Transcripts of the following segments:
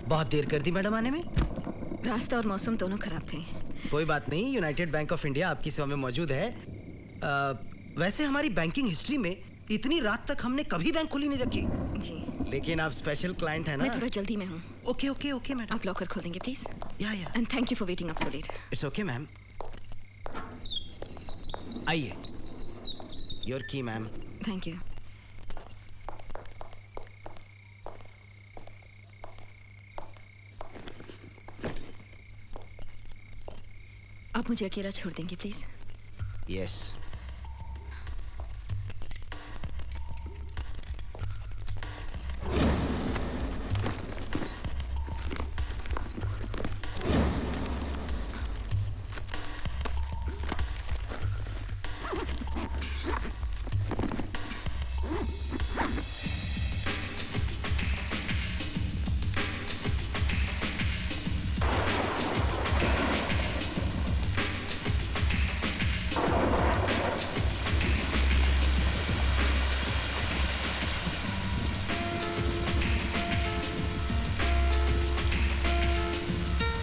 बहुत देर कर दी मैडम आने में। रास्ता और मौसम दोनों खराब थे। कोई बात नहीं, यूनाइटेड बैंक ऑफ इंडिया आपकी सेवा में मौजूद है। वैसे हमारी बैंकिंग हिस्ट्री में इतनी रात तक हमने कभी बैंक खुली नहीं रखी। जी। लेकिन आप स्पेशल क्लाइंट है ना? मैं थोड़ा जल्दी में हूँ। Okay okay okay madam. आप लॉकर खोलेंगे प्लीज? या। And thank you for waiting up so let. It's okay ma'am. आइए। योर की मैम। Thank you. आप मुझे अकेला छोड़ देंगे प्लीज? यस।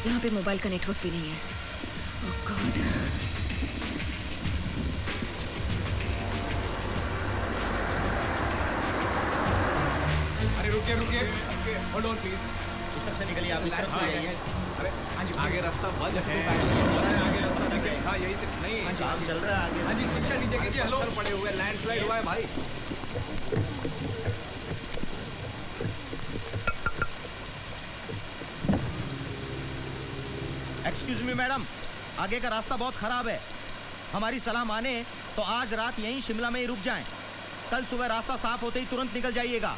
यहाँ पे मोबाइल का नेटवर्क भी नहीं है। ओह गॉड। अरे रुकिए होल्ड ऑन प्लीज। इस तरफ से निकलिए आप। इस तरफ से जाइए। अरे हाँ जी, आगे रास्ता बंद है। आगे रास्ता देखिए। हाँ यही से नहीं। काम चल रहा है आगे। हाँ जी, शिक्षा नीचे कीजिए। हेलो पड़े हुए, लैंडस्लाइड हुआ है भाई। एक्सक्यूज मी मैडम, आगे का रास्ता बहुत खराब है। हमारी सलाह माने तो आज रात यहीं शिमला में ही रुक जाएं। कल सुबह रास्ता साफ होते ही तुरंत निकल जाइएगा।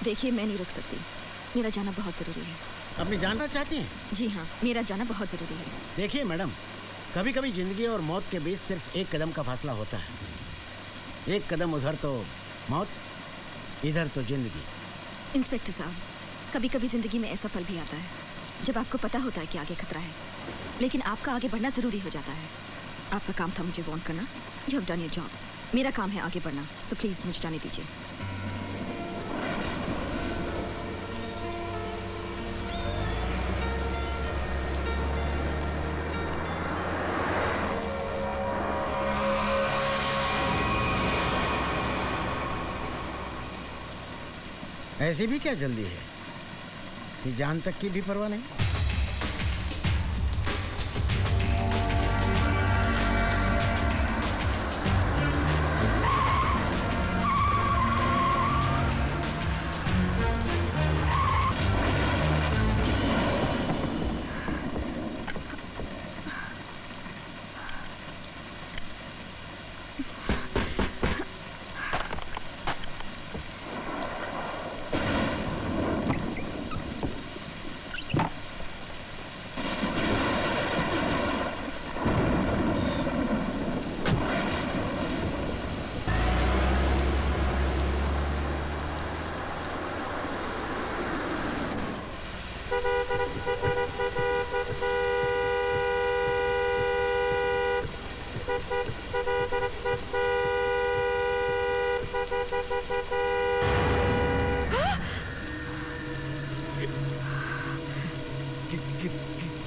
देखिए मैं नहीं रुक सकती, मेरा जाना बहुत ज़रूरी है। अपनी जानना चाहती हैं? जी हाँ, मेरा जाना बहुत ज़रूरी है। देखिए मैडम, कभी कभी जिंदगी और मौत के बीच सिर्फ एक कदम का फासला होता है। एक कदम उधर तो मौत, इधर तो जिंदगी। इंस्पेक्टर साहब, कभी कभी ज़िंदगी में ऐसा पल भी आता है जब आपको पता होता है कि आगे खतरा है, लेकिन आपका आगे बढ़ना ज़रूरी हो जाता है। आपका काम था मुझे वार्न करना। You have done your job. मेरा काम है आगे बढ़ना, सो प्लीज़ मुझे जाने दीजिए। ऐसी भी क्या जल्दी है कि जान तक की भी परवाह नहीं?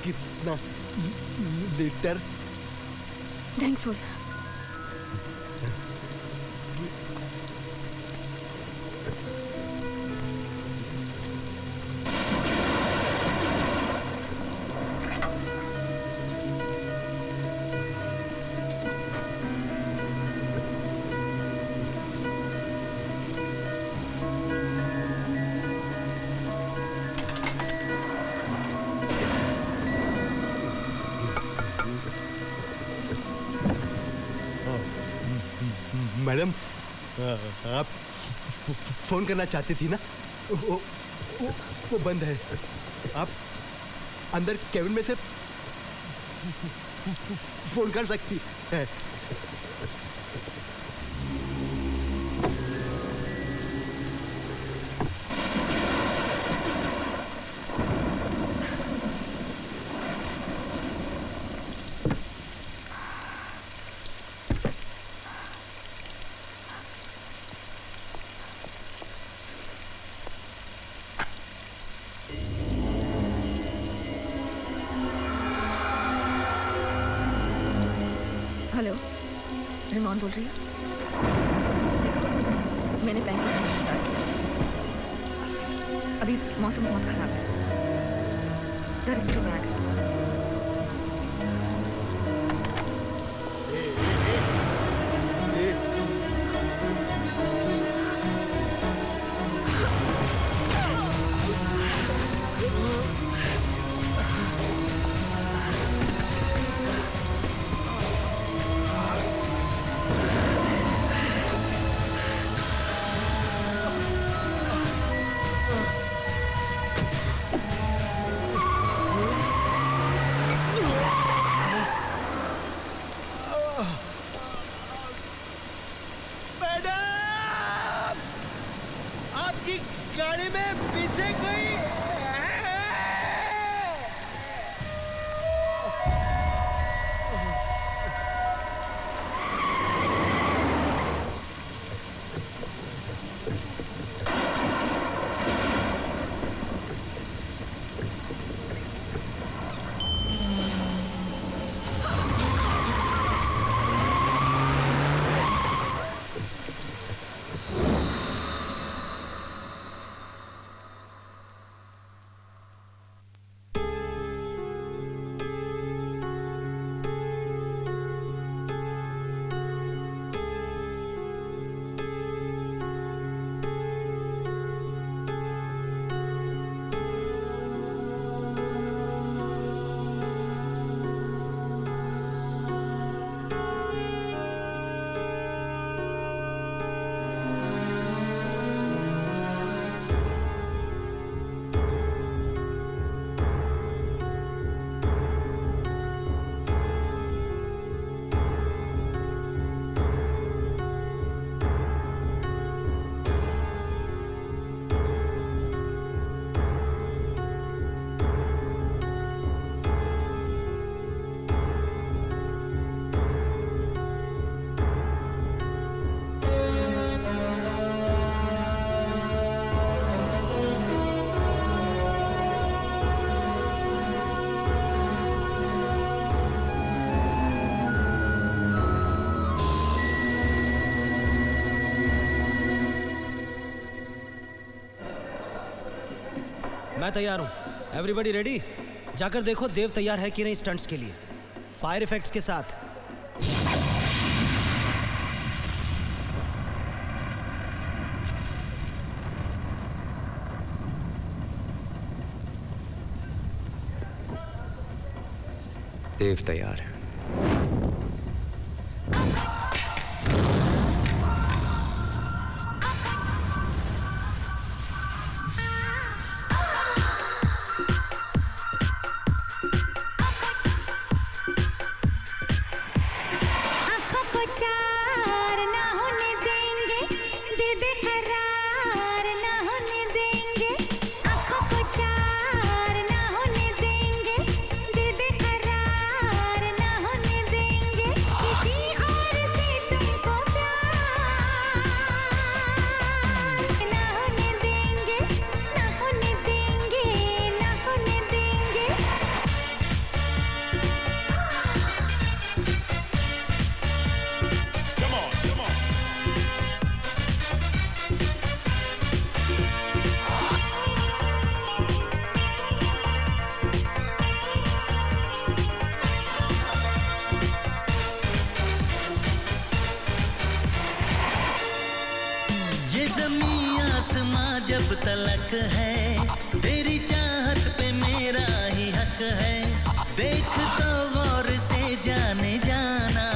कितना लीटर? थैंकफुल। मैडम, आप फोन करना चाहती थी ना? वो बंद है। आप अंदर केबिन में से फोन कर सकती है। हेलो, रिमोन बोल रही है। मैंने बैंक से इंतजार किया। अभी मौसम बहुत खराब है। That is too bad. गाड़ी में पीछे कोई मैं तैयार हूँ। Everybody ready? जाकर देखो देव तैयार है कि नहीं स्टंट्स के लिए, फायर इफेक्ट्स के साथ। देव तैयार है। जब तलक है तेरी चाहत पे मेरा ही हक है। देख तो गौर से जाने जाना,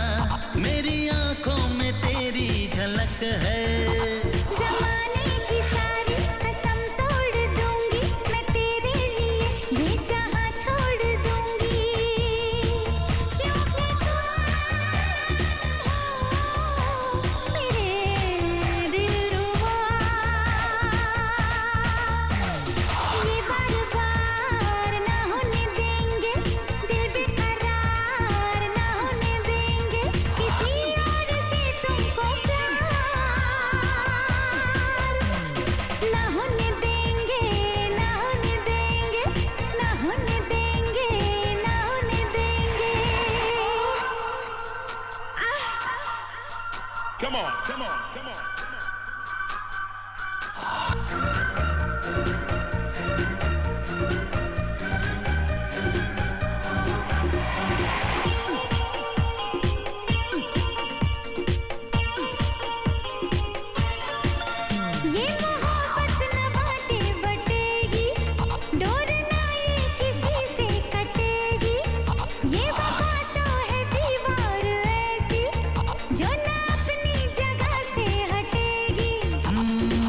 मेरी आंखों में तेरी झलक है। ज़माने की सारी कसम तोड़ दूंगी, मैं तेरे लिए ये जहां छोड़ दूंगी। क्योंकि तू मेरे दिलरुबा। ये मोहब्बत न बातें बटेगी, डोर ना ये किसी से कटेगी। ये वफा तो है दीवार ऐसी, जो ना अपनी जगह से हटेगी।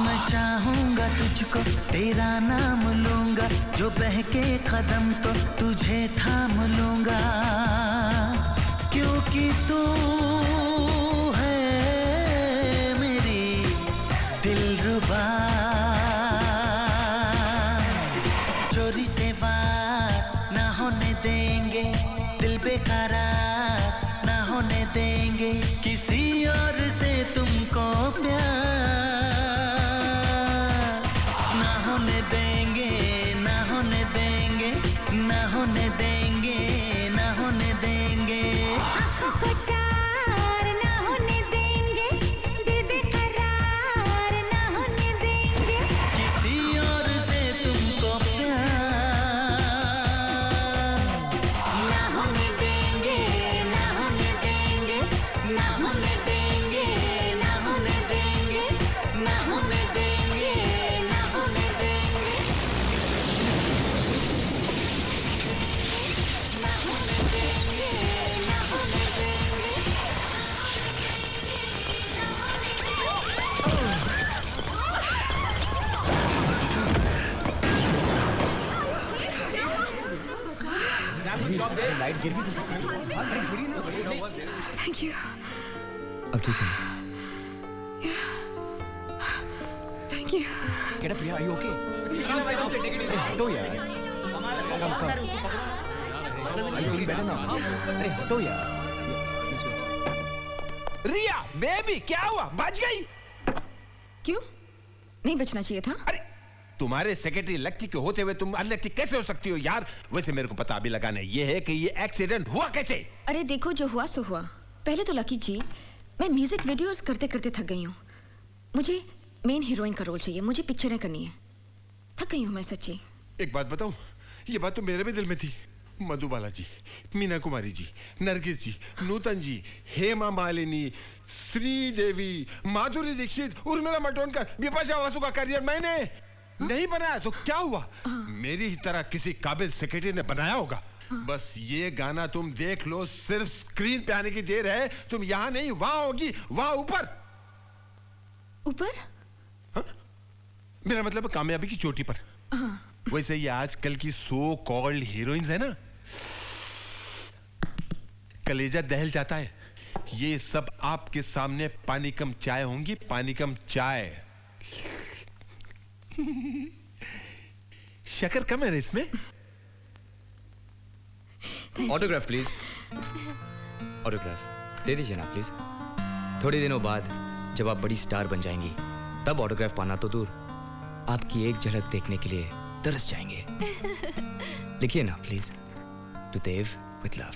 मैं चाहूंगा तुझको, तेरा नाम लूंगा, जो बहके कदम तो तुझे थाम लूंगा, क्योंकि तू है मेरी दिलरुबा। चोरी से वार ना होने देंगे, दिल बेकरार ना होने देंगे, किसी और से तुमको प्यार ना होने देंगे, ना होने देंगे, ना होने देंगे, ना होने देंगे। आँखों को चार ना होने देंगे, दिल बेकरार ना होने देंगे। किसी और से तुमको प्यार ना होने देंगे, ना होने देंगे, ना होने देंगे, ना होने देंगे, ना होने देंगे, ना होने देंगे। ना होने देंगे, ना होने देंगे। लाइट गिर भी तो सकती है। अरे गिरी ना। थैंक यू, अब ठीक है? Thank you. Get up, Priya. Are you okay? हटो यार। Come. Are you feeling better now? अरे हटो यार। रिया बेबी क्या हुआ, बच गई? क्यों? नहीं बचना चाहिए था? अरे तुम्हारे सेक्रेटरी लक्की के होते हुए तुम अनलक्की कैसे हो सकती हो यार? वैसे मेरे को पता अभी लगाना ये है कि ये एक्सीडेंट हुआ कैसे? अरे देखो, जो हुआ सो हुआ। पहले तो लकी जी, मैं म्यूजिक वीडियोस करते करते थक गई हूँ। मुझे मेन हीरोइन का रोल चाहिए, मुझे पिक्चरें करनी है। थक गई हूँ मैं सच्ची। एक बात बताऊं, ये बात तो मेरे भी दिल में थी। मधुबाला जी, मीना कुमारी जी, नरगिस जी, नूतन जी, हेमा मालिनी, श्रीदेवी, माधुरी दीक्षित, उर्मिला मातोंडकर, बिपाशा बासु का करियर मैंने नहीं बनाया तो क्या हुआ? मेरी ही तरह किसी काबिल सेक्रेटरी ने बनाया होगा। बस ये गाना तुम देख लो, सिर्फ स्क्रीन पे आने की देर है। तुम यहाँ नहीं, वहां होगी, वहां ऊपर। ऊपर? मेरा मतलब कामयाबी की चोटी पर। वैसे ये आजकल की सो कॉल्ड हीरोइंस है ना, कलेजा दहल जाता है। ये सब आपके सामने पानी कम चाय होंगी, पानी कम चाय। शक्कर कम है ना इसमें? Autograph please. ऑटोग्राफ दे दीजिए ना प्लीज। थोड़े दिनों बाद जब आप बड़ी स्टार बन जाएंगी, तब ऑटोग्राफ पाना तो दूर, आपकी एक झलक देखने के लिए तरस जाएंगे। लिखिए ना please, to Dev with love.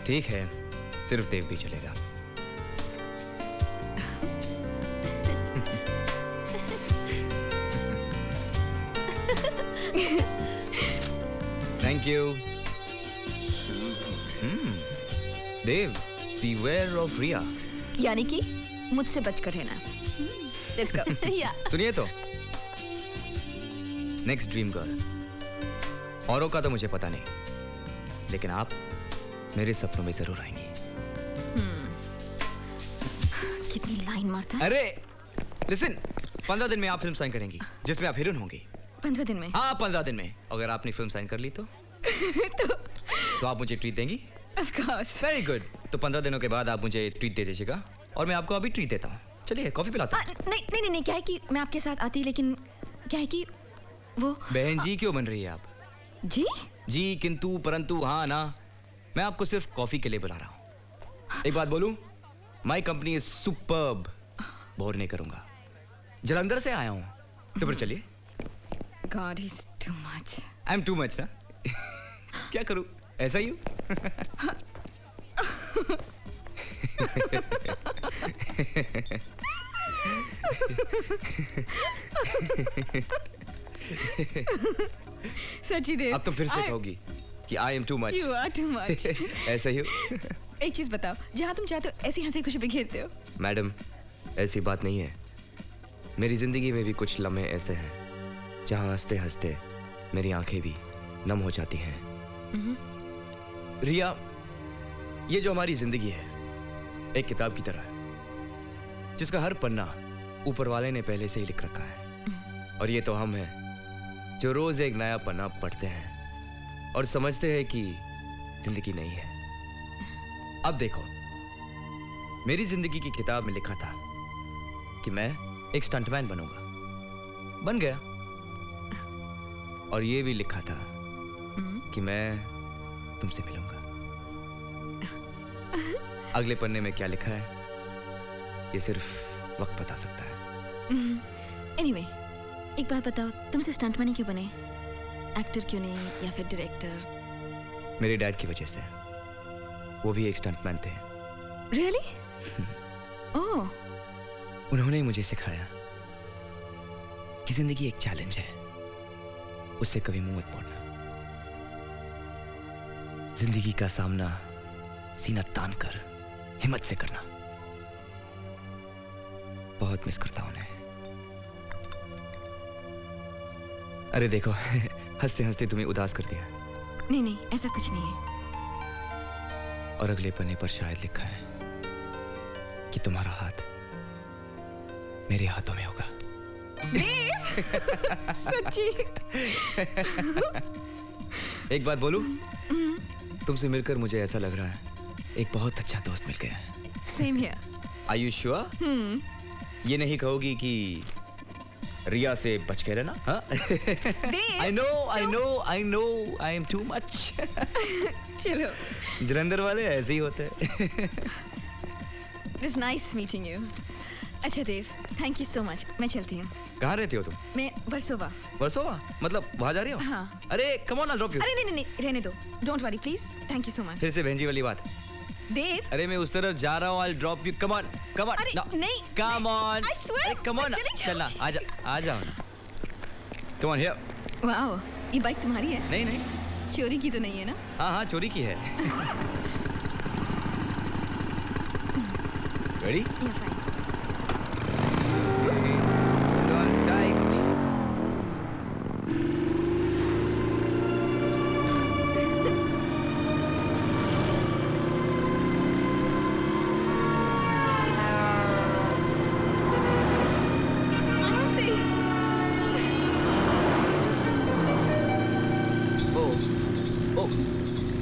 ठीक है, सिर्फ देव भी चलेगा। Thank you. Dev, beware of Riya. यानी कि मुझसे बचकर रहना। Let's go. सुनिए तो, नेक्स्ट ड्रीम गर्ल। औरों का तो मुझे पता नहीं, लेकिन आप मेरे सपनों में जरूर आएंगी। कितनी लाइन मारता है। अरे लिसन, 15 दिन में आप फिल्म साइन करेंगी जिसमें आप हीरोइन होंगी। 15 दिन में? हाँ 15 दिन में। अगर आपने फिल्म साइन कर ली तो तो आप मुझे ट्रीट देंगी? Of course. Very good. तो 15 दिनों के बाद आप मुझे ट्रीट दे दीजिएगा, और मैं आपको अभी ट्रीट देता हूँ। चलिए कॉफी पिलाता हूँ। नहीं नहीं नहीं, क्या है कि मैं आपके साथ आती, लेकिन क्या है कि वो बहन जी क्यों बन रही है आप? जी जी किंतु परंतु हाँ ना, मैं आपको सिर्फ कॉफी के लिए बुला रहा हूँ। एक बात बोलूं, my company is superb. Bore नहीं करूंगा। जलंधर से आया हूँ, तो फिर चलिए। God, he's too much. I am too much ना। क्या करूं, ऐसा ही हूं। सच्ची देव, अब तो फिर से कहोगी कि I am too much. You are too much. ऐसा ही हो। एक चीज बताओ, जहाँ तुम चाहते हो ऐसी हंसी खुशी बिखेरते हो। मैडम, ऐसी बात नहीं है। मेरी जिंदगी में भी कुछ लम्हे ऐसे हैं जहाँ हंसते हंसते मेरी आंखें भी नम हो जाती हैं। रिया, ये जो हमारी जिंदगी है एक किताब की तरह है जिसका हर पन्ना ऊपर वाले ने पहले से ही लिख रखा है, और ये तो हम हैं जो रोज एक नया पन्ना पढ़ते हैं और समझते हैं कि जिंदगी नहीं है। अब देखो, मेरी जिंदगी की किताब में लिखा था कि मैं एक स्टंटमैन बनूंगा, बन गया। और ये भी लिखा था कि मैं तुमसे मिलूंगा। अगले पन्ने में क्या लिखा है ये सिर्फ वक्त बता सकता है। Anyway, एक बात बताओ, तुमसे स्टंटमैन ही क्यों बने? एक्टर क्यों नहीं, या फिर डायरेक्टर? मेरे डैड की वजह से। वो भी एक स्टंटमैन थे। Really? ओह, उन्होंने ही मुझे सिखाया कि जिंदगी एक चैलेंज है, उससे कभी मुंह मत मोड़ना। जिंदगी का सामना सीना तान कर हिम्मत से करना। बहुत मिस करता हूं उन्हें। अरे देखो, हंसते हंसते तुम्हें उदास कर दिया। नहीं नहीं, ऐसा कुछ नहीं है। और अगले पन्ने पर शायद लिखा है कि तुम्हारा हाथ मेरे हाथों में होगा। सच्ची? एक बात बोलूं? तुमसे मिलकर मुझे ऐसा लग रहा है एक बहुत अच्छा दोस्त मिल गया है। Same here. Are you sure? ये नहीं कहोगी कि रिया से बच के रहना? हाँ? I know, I am too much. चलो। जलंधर वाले ऐसे ही होते हैं। It was nice meeting you. अच्छा देव, थैंक यू सो मच। मैं चलती हूँ। कहाँ रहती हो तुम? मैं वर्सोवा। वर्सोवा? मतलब वहाँ जा रही हो? हाँ। अरे come on, I'll drop you. अरे नहीं नहीं नहीं, रहने दो। Don't worry please. Thank you so much. फिर से बहन जी वाली बात। देव। अरे मैं उस तरफ जा रहा हूँ, I'll drop you. Come on. अरे No. नहीं। Come on. I swear. अरे come on. चलना, आ जाओ ना। Come on here. वाओ, ये बाइक तुम्हारी है? नहीं नहीं। चोरी की तो नहीं है ना? हाँ चोरी की है। Ready? Yeah, fine. Hold on tight.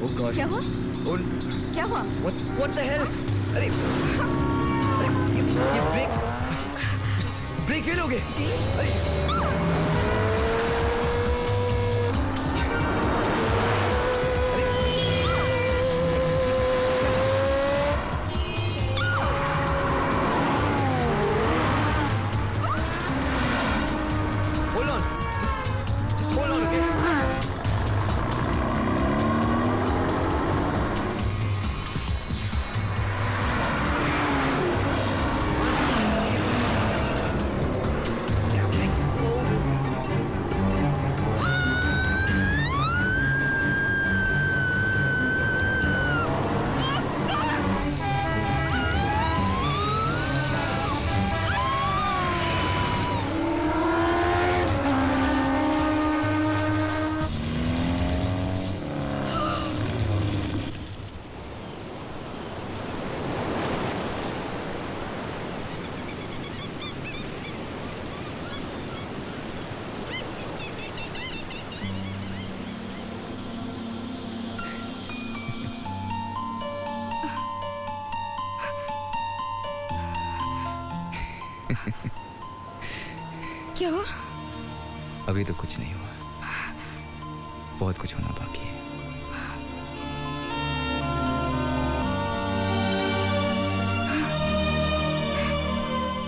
Oh God. क्या हुआ? क्या हुआ? What the hell? अरे ये ब्रेक फेल हो गए। Hold on. Just hold on, okay? क्या हुआ? अभी तो कुछ नहीं हुआ, बहुत कुछ होना बाकी है।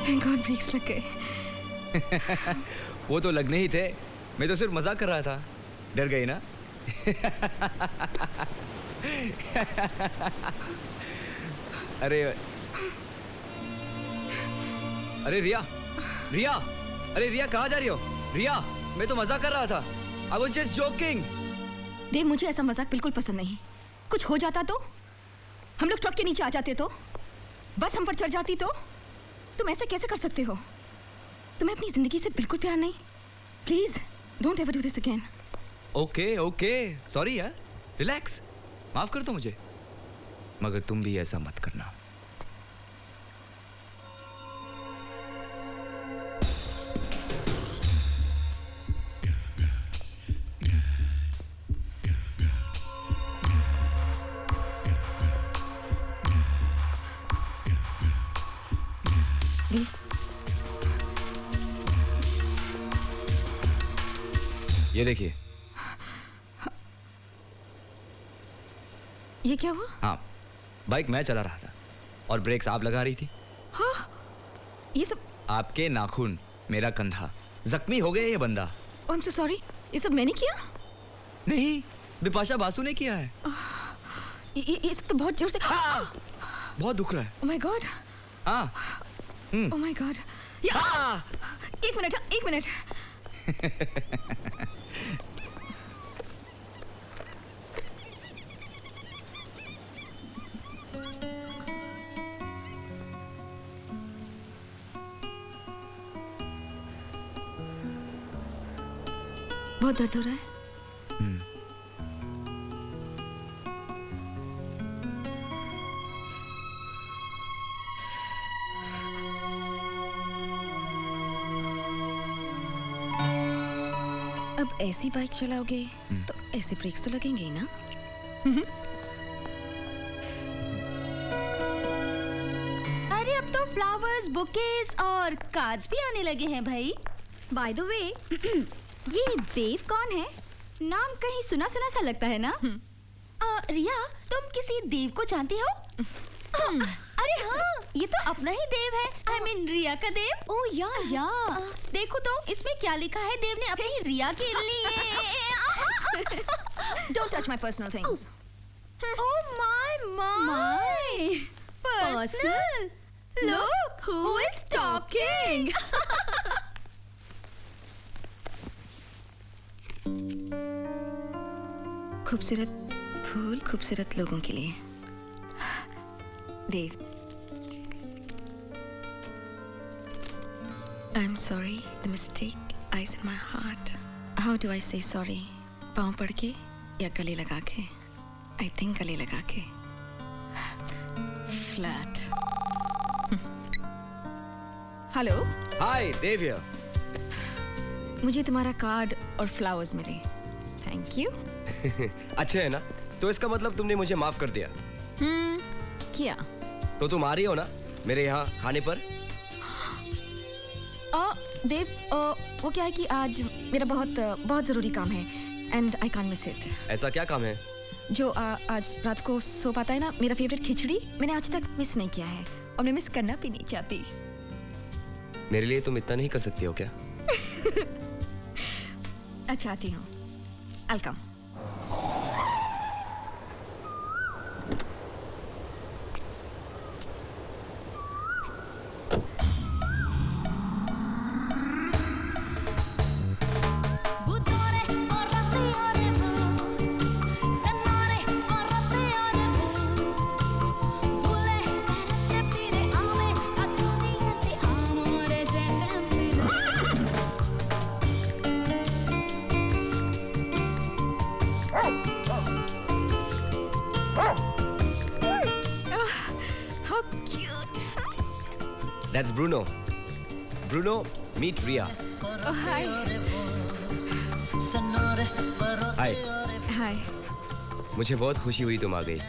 Thank God ब्रेक्स लग गए। वो तो लगने ही थे, मैं तो सिर्फ मजाक कर रहा था। डर गई ना? अरे अरे रिया, रिया, अरे रिया कहाँ जा रही हो? रिया, मैं तो मजाक कर रहा था। I was just joking. देव, मुझे ऐसा मजाक बिल्कुल पसंद नहीं। कुछ हो जाता तो, हम लोग ट्रक के नीचे आ जाते तो, बस हम पर चढ़ जाती तो, तुम ऐसे कैसे कर सकते हो? तुम्हें अपनी जिंदगी से बिल्कुल प्यार नहीं? Please don't ever do this again. Okay okay, sorry यार, रिलैक्स, माफ कर दो मुझे, मगर तुम भी ऐसा मत करना। ये देखिए। ये क्या हुआ? हाँ, बाइक मैं चला रहा था और ब्रेक्स आप लगा रही थी। हाँ, ये सब आपके नाखून, मेरा कंधा, जख्मी हो गया ये बंदा। आई एम सो सॉरी, ये सब मैंने किया? नहीं, बिपाशा बासु ने किया है। ये सब तो बहुत जोर से। बहुत दुख रहा है। Oh my god. हाँ। Oh my god. एक मिनट, एक मिनट। बहुत दर्द हो रहा है? अब ऐसी बाइक चलाओगे तो ऐसे ब्रेक्स तो लगेंगे ही ना? अरे अब तो फ्लावर्स, बुकेस और कार्ड्स भी आने लगे हैं भाई। बाय द वे, ये देव कौन है? नाम कहीं सुना सुना सा लगता है ना? रिया, तुम किसी देव को जानती हो? अरे हाँ, ये तो अपना ही देव है। I mean, रिया का देव। ओह या। देखो तो इसमें क्या लिखा है देव ने अपनी रिया के लिए। Don't touch my personal things. Oh my. Personal? Look, who is talking? खूबसूरत फूल खूबसूरत लोगों के लिए। देव, I'm sorry, the mistake lies in my heart. How do I say sorry? पाँव पड़ के या गले लगा के? I think गले लगा के। Flat. Hello. Hi, Dev here. मुझे तुम्हारा कार्ड और फ्लावर्स मिले। Thank you. अच्छे है ना? तो इसका मतलब तुमने मुझे माफ कर दिया। किया। तो तुम आ रही हो ना मेरे यहाँ खाने पर? देव, वो क्या है कि आज मेरा बहुत जरूरी काम है and I can't miss it. ऐसा क्या काम है? जो आज रात को सो पाता है ना, मेरा फेवरेट खिचड़ी मैंने आज तक मिस नहीं किया है और मैं मिस करना भी नहीं चाहती। मेरे लिए तुम इतना नहीं कर सकती हो क्या? अच्छा, आती हूँ। Welcome. That's Bruno. Bruno, meet Ria. Oh, hi. Hi. Hi. मुझे बहुत खुशी हुई तुम आ गई।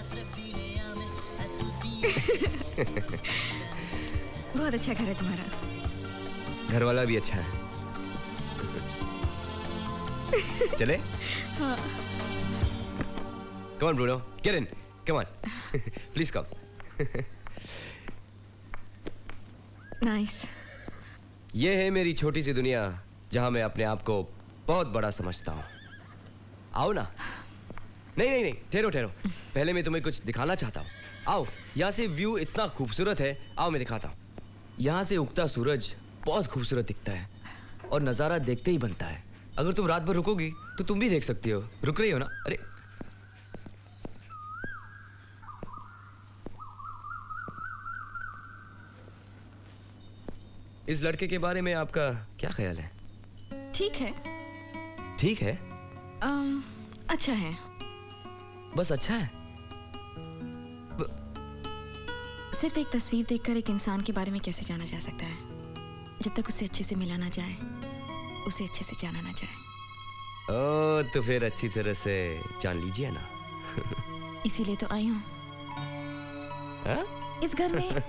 बहुत अच्छा घर है तुम्हारा। घर वाला भी अच्छा है। चले? हाँ। Come on, Bruno. Get in. Come on. Please come. Nice. ये है मेरी छोटी सी दुनिया जहां मैं अपने आप को बहुत बड़ा समझता हूँ। आओ ना। नहीं नहीं नहीं, ठहरो ठहरो, पहले मैं तुम्हें कुछ दिखाना चाहता हूँ। आओ, यहाँ से व्यू इतना खूबसूरत है, आओ मैं दिखाता हूँ। यहाँ से उगता सूरज बहुत खूबसूरत दिखता है और नज़ारा देखते ही बनता है। अगर तुम रात भर रुकोगी तो तुम भी देख सकती हो। रुक रही हो ना? अरे इस लड़के के बारे में आपका क्या ख्याल है? ठीक है। ठीक है? अच्छा है। बस अच्छा है? सिर्फ एक तस्वीर देखकर एक इंसान के बारे में कैसे जाना जा सकता है? जब तक उसे अच्छे से मिला ना जाए, उसे अच्छे से जाना ना जाए। ओ, तो फिर अच्छी तरह से जान लीजिए ना। इसीलिए तो आई हूँ। इस घर में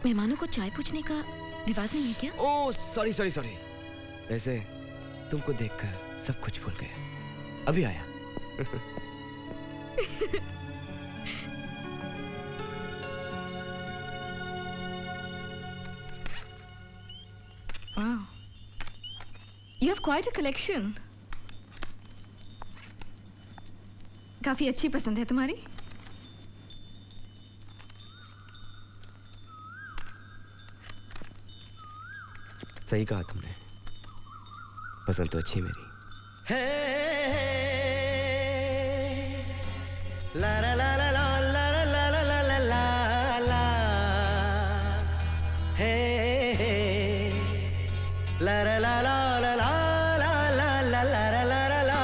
मेहमानों को चाय पूछने का रिवाज नहीं है क्या? ओह सॉरी सॉरी सॉरी, वैसे तुमको देखकर सब कुछ भूल गया। अभी आया। Wow, you have quite a collection. काफी अच्छी पसंद है तुम्हारी। सही कहा तुमने, पसंद तो अच्छी मेरी। ला ला ला ला ला ला ला ला ला ला ला ला हे ला ला ला ला ला ला ला ला ला ला ला ला ला।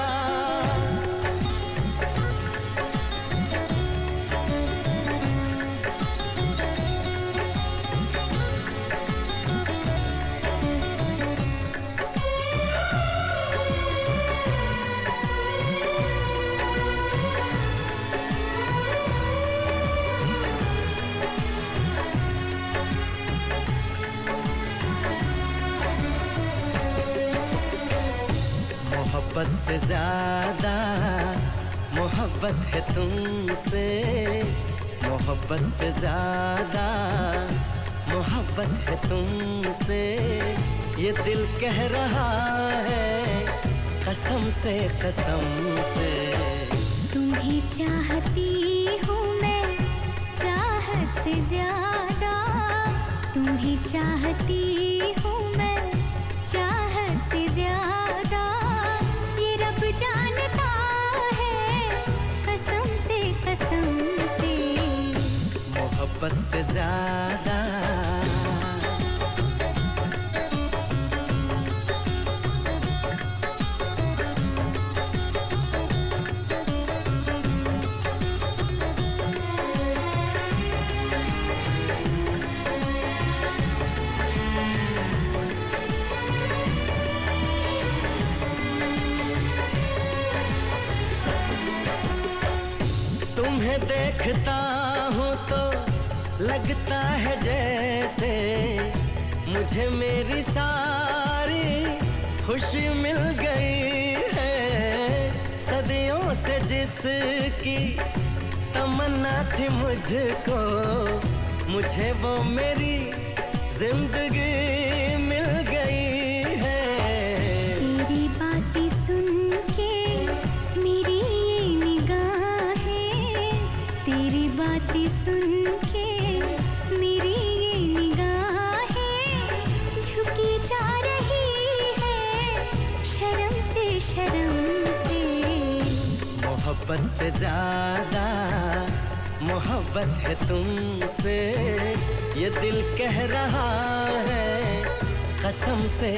मोहब्बत से ज्यादा मोहब्बत है तुमसे, मोहब्बत से ज्यादा मोहब्बत है तुमसे, ये दिल कह रहा है कसम से कसम से। तुम्हें चाहती हूँ मैं चाहत से ज्यादा, तुम्हें चाहती हूँ मैं चाहत से ज्यादा, ये रब जानता है कसम से मोहब्बत से ज्यादा। तुम्हें देखता हूँ तो लगता है जैसे मुझे मेरी सारी खुशी मिल गई है। सदियों से जिसकी तमन्ना थी मुझको, मुझे वो मेरी जिंदगी मिल गई है। तेरी बातें सुन के मेरी ये निगाहें, तेरी बातें सुन के मेरी ये निगाहें झुकी जा रही है शर्म से मोहब्बत से ज्यादा मोहब्बत है तुमसे, ये दिल कह रहा है कसम से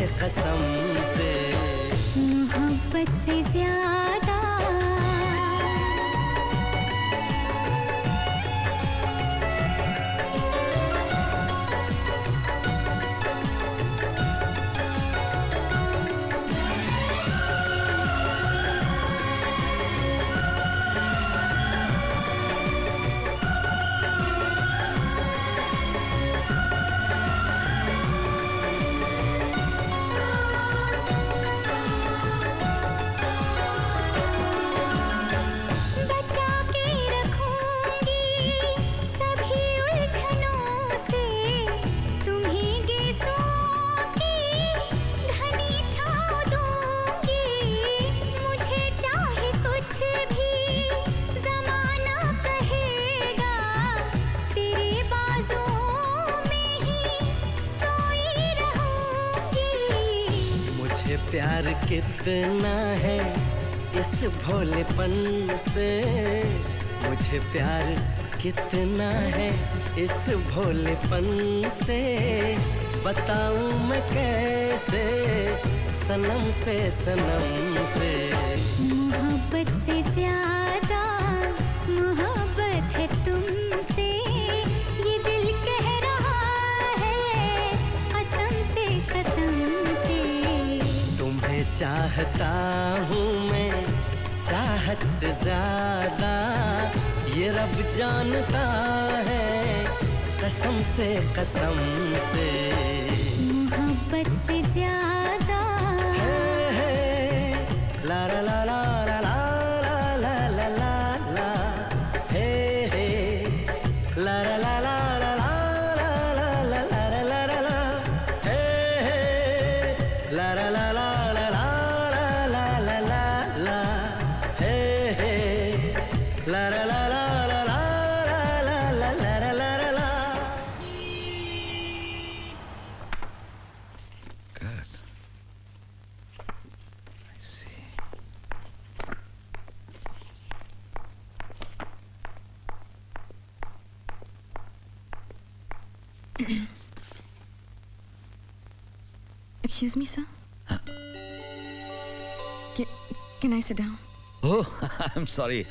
मोहब्बत से ज्यादा। प्यार कितना है इस भोलेपन से, मुझे प्यार कितना है इस भोलेपन से, बताऊं मैं कैसे सनम से सनम से। मोहब्बत से ज्यादा मोहब्बत है तुमसे, ये दिल कह रहा है कसम से तुम्हें चाहता हूँ मैं चाहत से ज्यादा, ये रब जानता है कसम से मोहब्बत से ज्यादा। ला ला ला ला ला ला ला ला ला ला, हे हे ला ला ला ला ला ला ला ला ला ला ला ला ला, हे हे ला ला ला ला ला ला ला ला ला ला, हे हे ला ला ला ला ला ला ला ला ला ला ला ला। Excuse me, sir. Can I sit down? Oh, I'm sorry.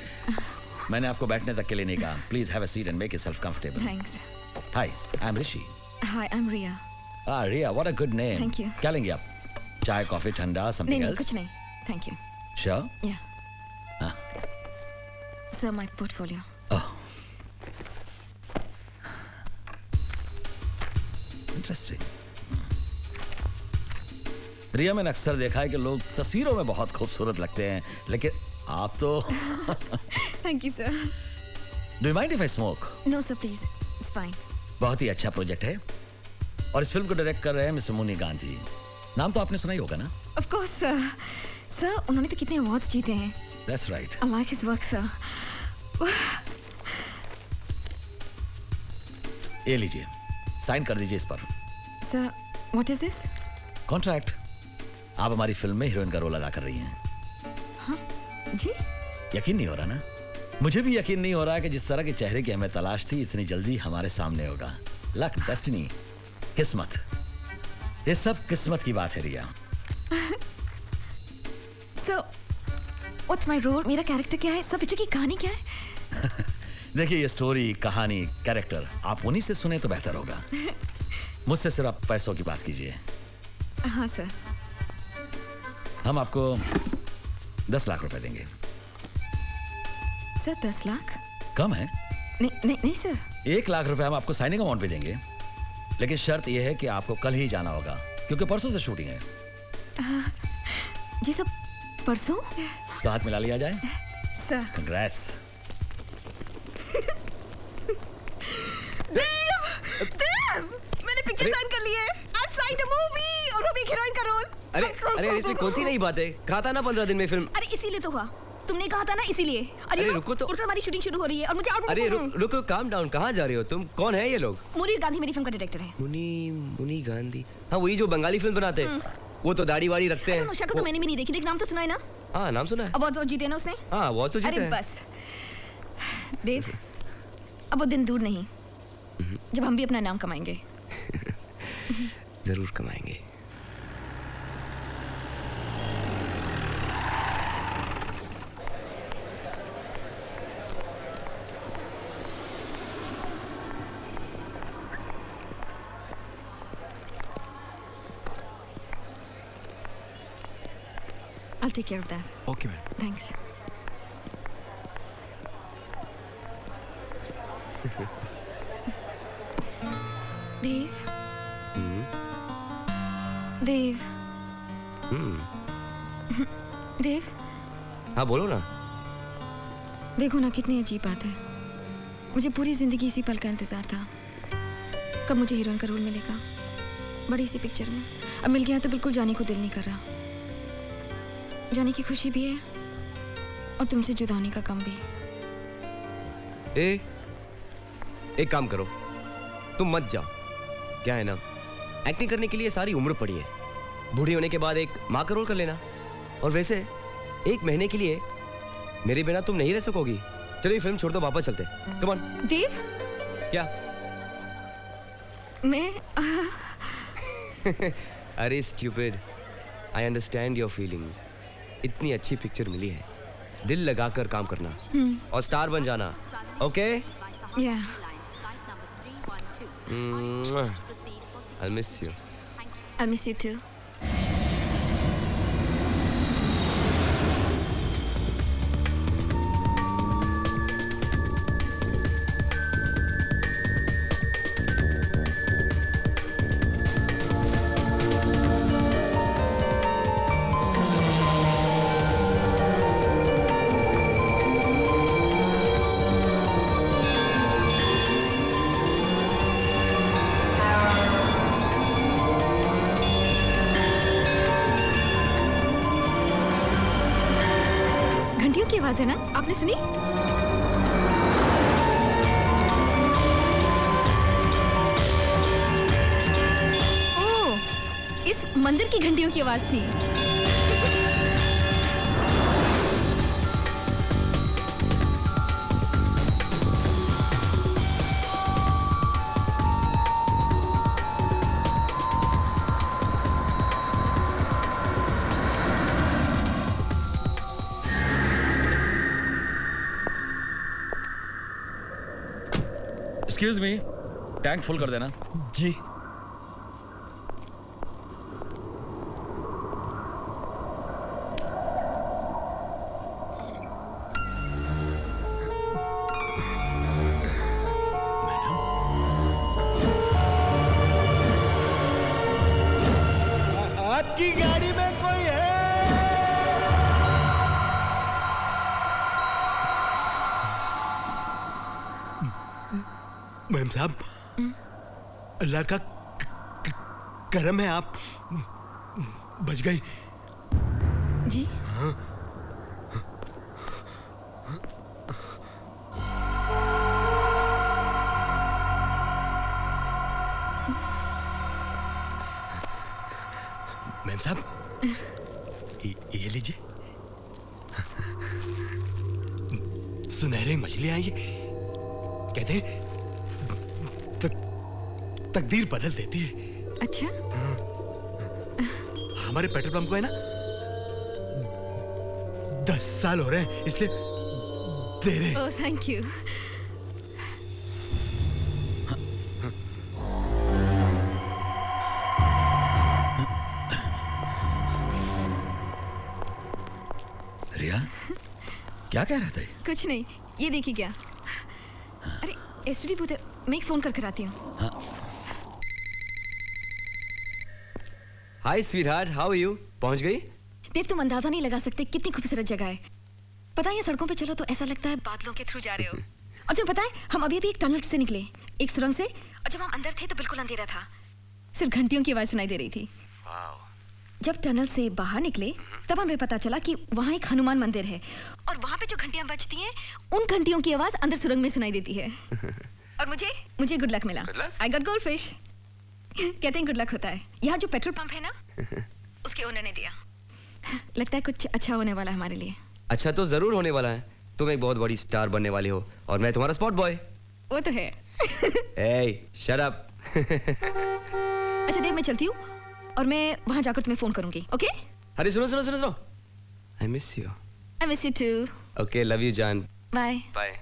मैंने आपको बैठने तक के लिए नहीं कहा. Please have a seat and make yourself comfortable. Thanks. Hi, I'm Rishi. Hi, I'm Ria. Ah, Ria, what a good name. Thank you. क्या लेंगे आप? चाय, कॉफी, ठंडा, something नहीं, else? कुछ नहीं. Thank you. Sure? Yeah. हाँ. Sir, my portfolio. Oh. Interesting. रिया, मैंने अक्सर देखा है कि लोग तस्वीरों में बहुत खूबसूरत लगते हैं, लेकिन आप तो Thank you, sir. Do you mind if I smoke? No, sir, please. It's fine. बहुत ही अच्छा प्रोजेक्ट है और इस फिल्म को डायरेक्ट कर रहे हैं मिस्टर मुनी गांधी. नाम तो आपने सुना ही होगा ना? Of course, sir. Sir, उन्होंने तो कितने अवार्ड्स जीते हैं. That's right. I like his work, sir. ये लीजिए, साइन कर दीजिए इस पर. Sir, what is this? Contract. आप हमारी फिल्म में हीरोइन का रोल अदा कर रही हैं. हाँ? जी? यकीन नहीं हो रहा ना? मुझे भी यकीन नहीं हो रहा है कि जिस तरह के चेहरे की हमें तलाश थी इतनी जल्दी हमारे सामने होगा. लक, डेस्टिनी, किस्मत, ये सब किस्मत की बात है रिया. So, what's my role? मेरा कैरेक्टर क्या है? सब पिक्चर की कहानी क्या है? देखिए, ये स्टोरी, कहानी, कैरेक्टर आप उन्हीं से सुने तो बेहतर होगा. मुझसे सिर्फ आप पैसों की बात कीजिए. हाँ सर. हम आपको 10 लाख रुपए देंगे. सर 10 लाख? कम है? नहीं सर. 1 लाख रुपए हम आपको साइनिंग अमाउंट भी देंगे, लेकिन शर्त यह है कि आपको कल ही जाना होगा क्योंकि परसों से शूटिंग है. जी सर, परसों? तो हाथ मिला लिया जाए. सर. कंग्रेट्स. मैंने पिक्चर साइन कर ली है. I signed a movie और वो भी हीरोइन का रोल. अरे इसमें कौन सी नई बात है? कहा था ना 15 दिन में फिल्म. अरे इसीलिए तो हुआ. तुमने कहा था ना इसीलिए. अरे रुको तो. हमारी शूटिंग शुरू हो रही है और मुझे अरे रुको, काम डाउन. कहाँ जा रहे हो तुम? कौन है ये लोग? मुनीर गांधी मेरी फिल्म का डायरेक्टर है. मुनी गांधी. हाँ, वही जो बंगाली फिल्म बनाते हैं. वो तो दाढ़ी वाड़ी रखते हैं. शक्ल तो मैंने भी नहीं देखी, लेकिन नाम तो सुना है ना? हाँ, नाम सुना है. अवार्ड जीते ना उसने. हाँ, अवार्ड तो जीते हैं. अरे बस देव, अब वो दिन दूर नहीं जब हम भी अपना नाम कमाएंगे. जरूर कमाएंगे. I'll take care of that. Okay, man. Thanks. देव. देव. देव. हाँ, बोलो ना. देखो ना, कितनी अजीब बात है. मुझे पूरी जिंदगी इसी पल का इंतजार था. कब मुझे हीरोइन का रोल मिलेगा बड़ी सी पिक्चर में. अब मिल गया तो बिल्कुल जाने को दिल नहीं कर रहा. जाने की खुशी भी है और तुमसे जुदा होने का गम भी. एक काम करो, तुम मत जाओ. क्या है ना, एक्टिंग करने के लिए सारी उम्र पड़ी है. बूढ़ी होने के बाद एक माँ का रोल कर लेना। और वैसे 1 महीने के लिए मेरे बिना तुम नहीं रह सकोगी। चलो ये फिल्म छोड़ दो, वापस चलते। Come on. देव, क्या? मैं अरे stupid, I understand your feelings. इतनी अच्छी पिक्चर मिली है, दिल लगाकर काम करना और स्टार बन जाना। ओके? या। I'll miss you. I'll miss you too. घंटियों की आवाज है ना? आपने सुनी? ओह, इस मंदिर की घंटियों की आवाज थी। एक्सक्यूज मी, टैंक फुल कर देना। जी। आपकी गाड़ी में कोई है? मैम साहब, अल्लाह का करम है, आप बच गई। जी? हाँ। मैम साहब, ये लीजिए। सुनहरी मछली आई है। कहते हैं तकदीर बदल देती है। अच्छा? हमारे पेट्रोल पंप को है ना 10 साल हो रहे हैं, इसलिए दे रहे हैं। ओह, थैंक यू। रिया, क्या कह रहे थे? कुछ नहीं, ये देखिए क्या। अरे एसटीडी बूथ है, मैं एक फोन कर कराती हूँ। हाय स्वीटहार्ट, हाउ आर यू? पहुंच गई? देव, तुम अंदाजा नहीं लगा सकते कितनी खूबसूरत जगह है। पता है, ये सड़कों पे चलो तो ऐसा लगता है बादलों के थ्रू जा रहे हो। और तुम्हें पता है, हम अभी अभी एक टनल से निकले, एक सुरंग से, और जब हम अंदर थे तो बिल्कुल अंधेरा था, सिर्फ घंटियों की आवाज सुनाई दे रही थी। जब टनल से बाहर निकले तब हमें पता चला कि वहाँ एक हनुमान मंदिर है, और वहाँ पे जो घंटियां बजती हैं, उन घंटियों की आवाज अंदर सुरंग में सुनाई देती है। और मुझे गुड लक मिला। I got gold fish. कहते हैं गुड लक होता है। यहाँ जो पेट्रोल पंप है ना, उसके ओनर ने दिया। लगता है कुछ अच्छा होने वाला है हमारे लिए। अच्छा तो जरूर होने वाला है। तुम एक बहुत बड़ी स्टार बनने वाली हो और मैं तुम्हारा स्पॉट बॉय। वो तो है। ए, शट अप। अच्छा देव, मैं चलती हूँ और मैं वहाँ जाकर तुम्हें फोन करूंगी। ओके? अरे सुनो सुनो सुनो सुनो, I miss you. I miss you too. Okay, love you जान। Bye bye.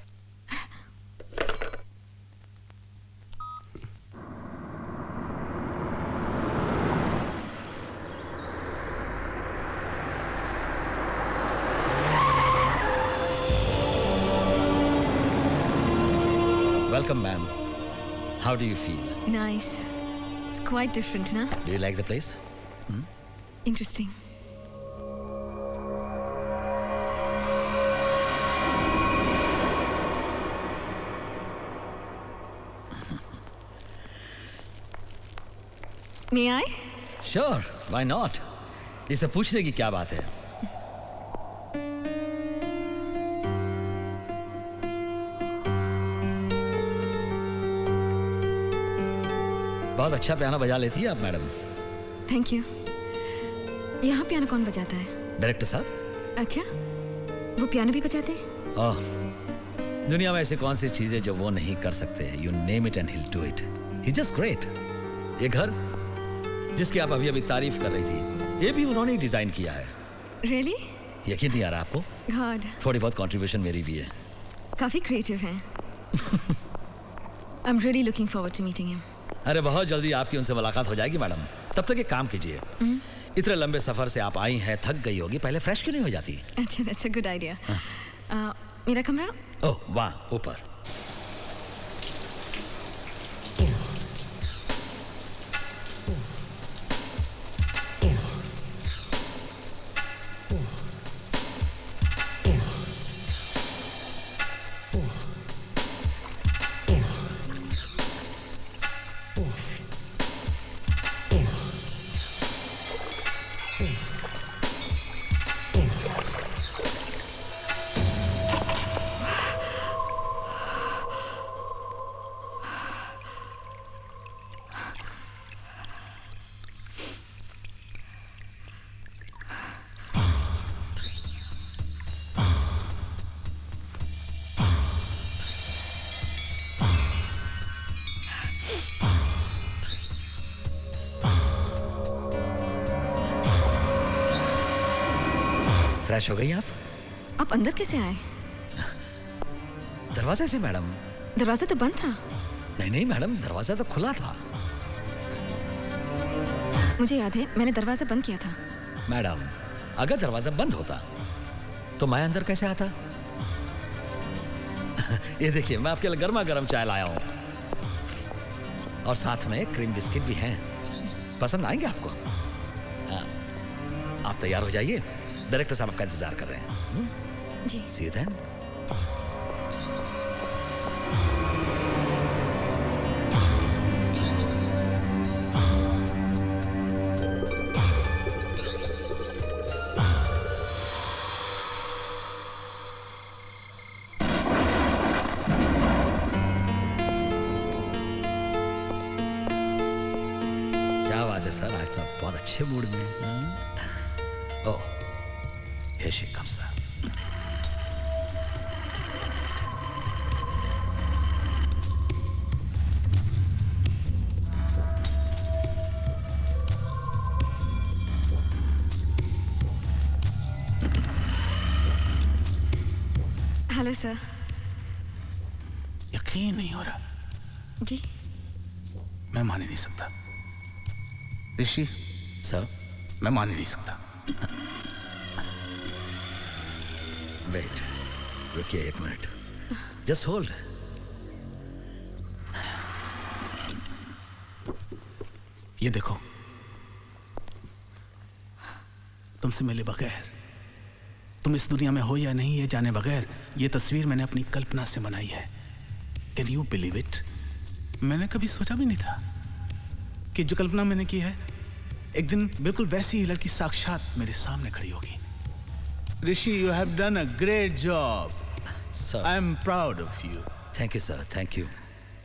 Welcome, ma'am. How do you feel? Nice. It's quite different, na? Do you like the place? Interesting. May I? Sure, why not? इसे पूछने की क्या बात है? बहुत अच्छा piano बजा लेती है आप मैडम। Thank you. यहाँ पियानो कौन बजाता है? डायरेक्टर साहब। अच्छा, वो पियानो भी बजाते हैं? ओह, दुनिया में ऐसे कौन सी चीजें जो वो नहीं कर सकते? You name it and he'll do it. He's just great. ये घर जिसकी आप अभी तारीफ कर रही थी, ये भी उन्होंने ही डिजाइन किया है। Really? यकीन नहीं आ रहा आपको? God. थोड़ी बहुत कंट्रीब्यूशन मेरी भी है। काफी क्रिएटिव हैं। I'm really looking forward to meeting him. अरे बहुत जल्दी आपकी उनसे मुलाकात हो जाएगी मैडम। तब तक एक काम कीजिए, इतने लंबे सफर से आप आई हैं, थक गई होगी, पहले फ्रेश क्यों नहीं हो जाती? अच्छा, that's a good idea. मेरा कमरा? ओह वाह, ऊपर। फ्रेश हो गई आप? आप अंदर कैसे आए? दरवाजे से मैडम। दरवाजा तो बंद था। नहीं नहीं मैडम, दरवाजा तो खुला था। मुझे याद है, मैंने दरवाजा बंद किया था। मैडम, अगर दरवाजा बंद होता तो मैं अंदर कैसे आता? ये देखिए, मैं आपके लिए गर्मा गर्म चाय लाया हूँ और साथ में क्रीम बिस्किट भी हैं। पसंद आएंगे आपको? आप तैयार हो जाइए, डायरेक्टर साहब आपका इंतजार कर रहे हैं। जी। See you then. क्या बात है सर, आज तो बहुत अच्छे मूड में हैं। ओह, here she comes, sir. Hello sir. यकीन नहीं हो रहा। जी। मैं मान ही नहीं सकता। ऋषि सर, मैं मान ही नहीं सकता। वेट, रुकिए एक मिनट, जस्ट होल्ड। ये देखो, तुमसे मिले बगैर, तुम इस दुनिया में हो या नहीं ये जाने बगैर, ये तस्वीर मैंने अपनी कल्पना से बनाई है। Can you believe it? मैंने कभी सोचा भी नहीं था कि जो कल्पना मैंने की है, एक दिन बिल्कुल वैसी ही लड़की साक्षात मेरे सामने खड़ी होगी। ऋषि, you have done a great job. Sir. I am proud of you. Thank you, sir. Thank you.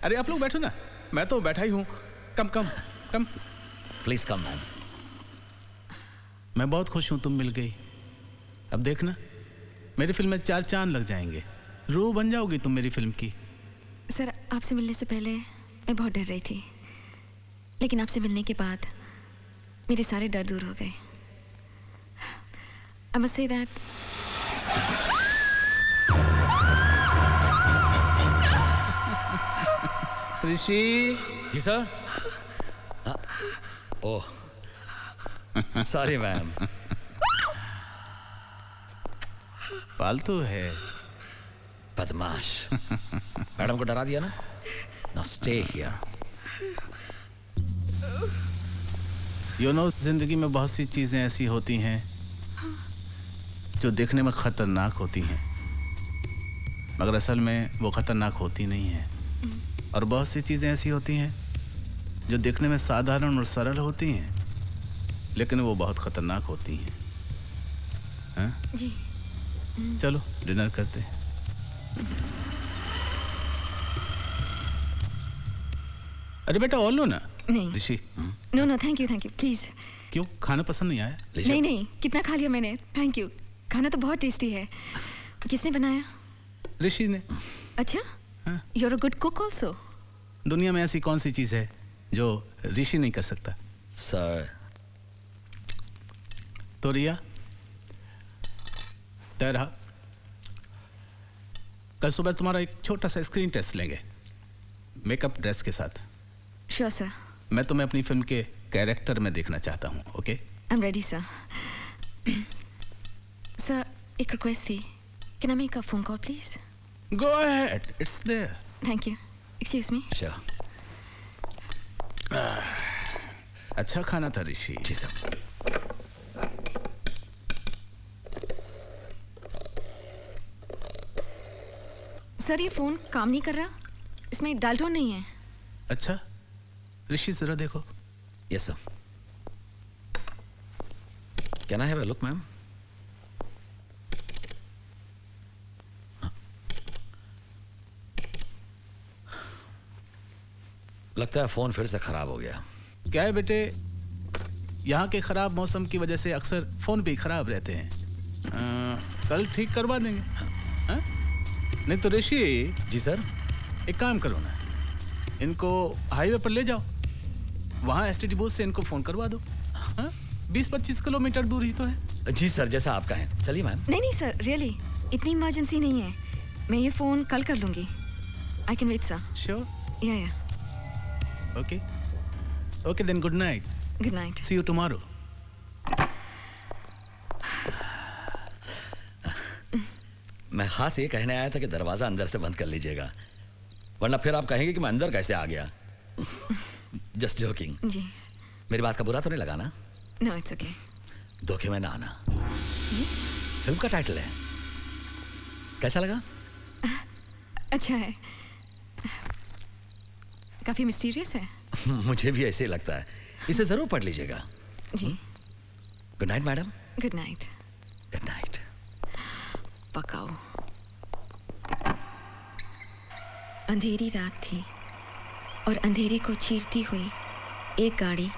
अरे आप लोग बैठो ना, मैं तो बैठा ही हूँ। कम कम कम। Please come, ma'am. मैं बहुत खुश हूँ तुम मिल गई। अब देखना, मेरी फिल्म में 4 चांद लग जाएंगे। रूह बन जाओगी तुम मेरी फिल्म की। सर, आपसे मिलने से पहले मैं बहुत डर रही थी, लेकिन आपसे मिलने के बाद मेरे सारे डर दूर हो गए। I must say that. Rishi. जी सर। Oh, sorry ma'am. पालतू है। बदमाश। मैडम को डरा दिया ना? Now stay here. You know, जिंदगी में बहुत सी चीजें ऐसी होती हैं जो देखने में खतरनाक होती हैं, मगर असल में वो खतरनाक होती नहीं हैं। और बहुत सी चीजें ऐसी होती हैं जो देखने में साधारण और सरल होती हैं, लेकिन वो बहुत खतरनाक होती हैं। हाँ? जी। चलो डिनर करते हैं। अरे बेटा और लो ना। नहीं। Rishi. No no, thank you please. क्यों, खाना पसंद नहीं आया? नहीं नहीं, कितना खा लिया मैंने, थैंक यू। खाना तो बहुत टेस्टी है। किसने बनाया? ऋषि ने। अच्छा, you are a good cook also. दुनिया में ऐसी कौन सी चीज है जो ऋषि नहीं कर सकता? सर। तो रिया, तय रहा। कल सुबह तुम्हारा एक छोटा सा स्क्रीन टेस्ट लेंगे, मेकअप ड्रेस के साथ। Sure sir. मैं तुम्हें अपनी फिल्म के कैरेक्टर में देखना चाहता हूँ, okay? I am ready sir. Sir, एक रिक्वेस्ट थी, can I make a phone call please? Go ahead, it's there. Thank you. Excuse me. Sure. अच्छा खाना था ऋषि। जी सर। सर, ये फोन काम नहीं कर रहा, इसमें डायल टोन नहीं है। अच्छा, ऋषि जरा देखो। Yes sir. Can I have a look ma'am? लगता है फोन फिर से खराब हो गया। क्या है बेटे, यहाँ के खराब मौसम की वजह से अक्सर फोन भी खराब रहते हैं। कल ठीक करवा देंगे। हाँ? नहीं तो ऋषि। जी सर। एक काम करो ना, इनको हाईवे पर ले जाओ, वहाँ एसटीडी बूथ से इनको फोन करवा दो। 20-25 किलोमीटर दूर ही तो है। जी सर, जैसा आप कहें। चलिए मैम। नहीं नहीं सर, रियली इतनी इमरजेंसी नहीं है, मैं ये फोन कल कर लूंगी। I can wait sir. Sure? या okay okay, then good night. Good night. See you tomorrow. मैं खास ये कहने आया था कि दरवाजा अंदर से बंद कर लीजिएगा, वरना फिर आप कहेंगे कि मैं अंदर कैसे आ गया। Just joking. जी। मेरी बात का बुरा तो नहीं लगा ना? No, it's okay. धोखे में ना आना। फिल्म का टाइटल है, कैसा लगा? अच्छा है, काफी मिस्टीरियस है। मुझे भी ऐसे ही लगता है, इसे जरूर पढ़ लीजिएगा। जी। Good night madam. Good night. Good night. पकाओ। अंधेरी रात थी और अंधेरे को चीरती हुई एक गाड़ी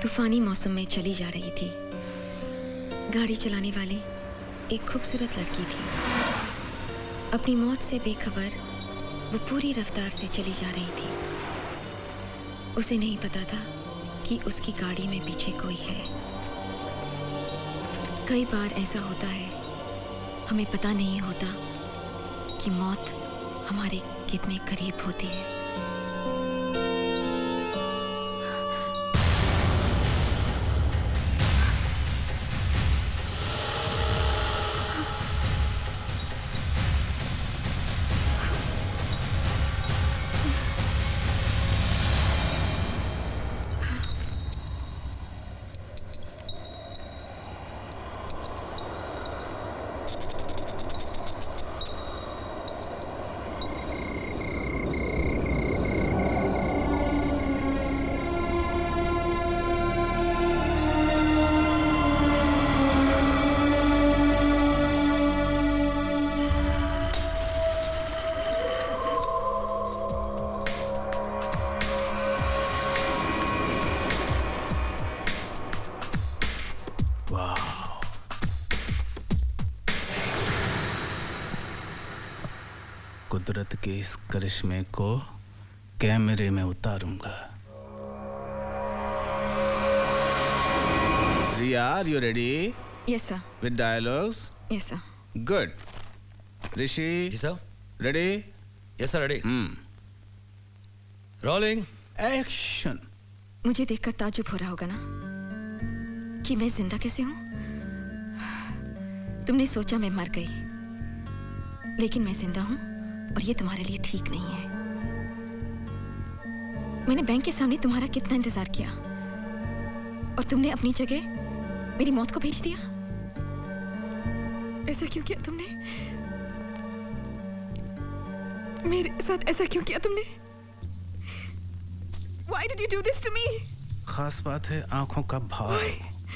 तूफानी मौसम में चली जा रही थी। गाड़ी चलाने वाली एक खूबसूरत लड़की थी। अपनी मौत से बेखबर वो पूरी रफ्तार से चली जा रही थी। उसे नहीं पता था कि उसकी गाड़ी में पीछे कोई है। कई बार ऐसा होता है, हमें पता नहीं होता कि मौत हमारे कितने करीब होती है। कुदरत के इस करिश्मे को कैमरे में उतारूंगा। Riya, are you ready? Yes sir. With dialogues? Yes sir. Good. Rishi? जी sir. Ready? Yes sir, ready. Rolling action. मुझे देखकर ताज्जुब हो रहा होगा ना कि मैं जिंदा कैसे हूं। तुमने सोचा मैं मर गई, लेकिन मैं जिंदा हूं और ये तुम्हारे लिए ठीक नहीं है। मैंने बैंक के सामने तुम्हारा कितना इंतजार किया और तुमने अपनी जगह मेरी मौत को भेज दिया। ऐसा क्यों किया तुमने? मेरे साथ ऐसा क्यों किया तुमने? Why did you do this to me? खास बात है आंखों का भाव।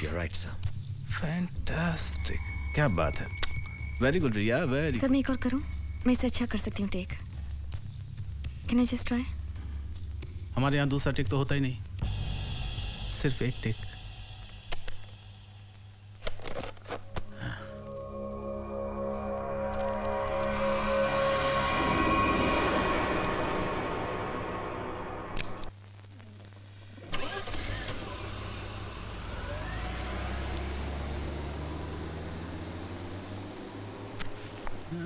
You're right, sir. Fantastic. क्या बात है। वेरी गुड रिया, वेरी। सर, मैं एक और करूं? मैं इसे अच्छा कर सकती हूँ take. Can I just try? हमारे यहाँ दूसरा टेक तो होता ही नहीं, सिर्फ एक टेक।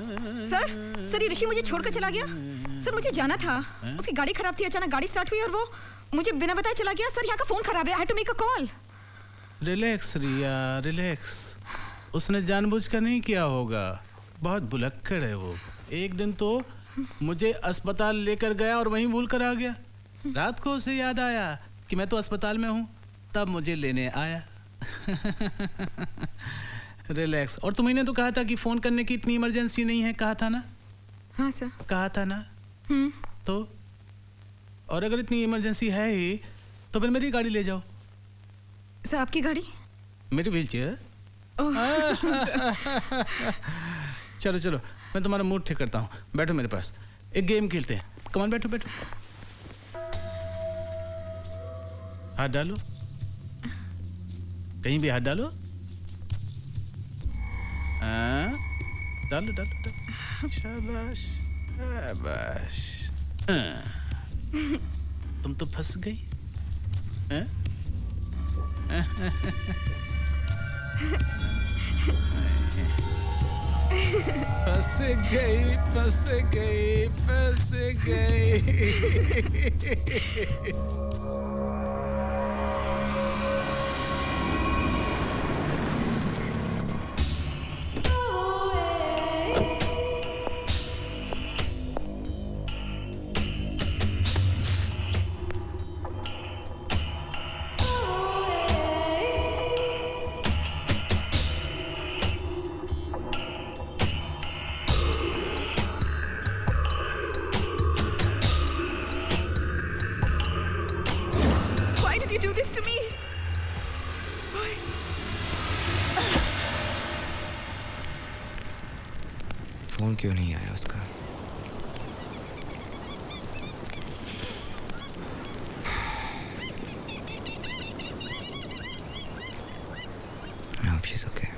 सर ये ऋषि मुझे छोड़कर चला गया। सर मुझे जाना था, उसकी गाड़ी खराब थी, अचानक गाड़ी स्टार्ट हुई और वो मुझे बिना बताए चला गया। सर यहाँ का फोन खराब है, I had to make a call. Relax Riya, relax. उसने जानबूझकर नहीं किया होगा, बहुत भुलक्कड़ है वो। एक दिन तो मुझे अस्पताल लेकर गया और वहीं भूल कर आ गया। रात को उसे याद आया कि मैं तो अस्पताल में हूँ, तब मुझे लेने आया। रिलैक्स। और तुम्हें तो कहा था कि फोन करने की इतनी इमरजेंसी नहीं है, कहा था ना? हाँ सर। कहा था ना? तो और अगर इतनी इमरजेंसी है ही तो फिर मेरी गाड़ी ले जाओ। सर आपकी गाड़ी? मेरी व्हील चेयर। चलो चलो, मैं तुम्हारा मूड ठीक करता हूँ। बैठो मेरे पास, एक गेम खेलते हैं। कमान, बैठो बैठो। हाथ डालो, कहीं भी हाथ डालो। हाँ, डालो डालो डालो। शाबाश शाबाश। तुम तो फंस गई। फंस गई फंस गई फंस गई। फोन क्यों नहीं आया उसका? I hope she's okay.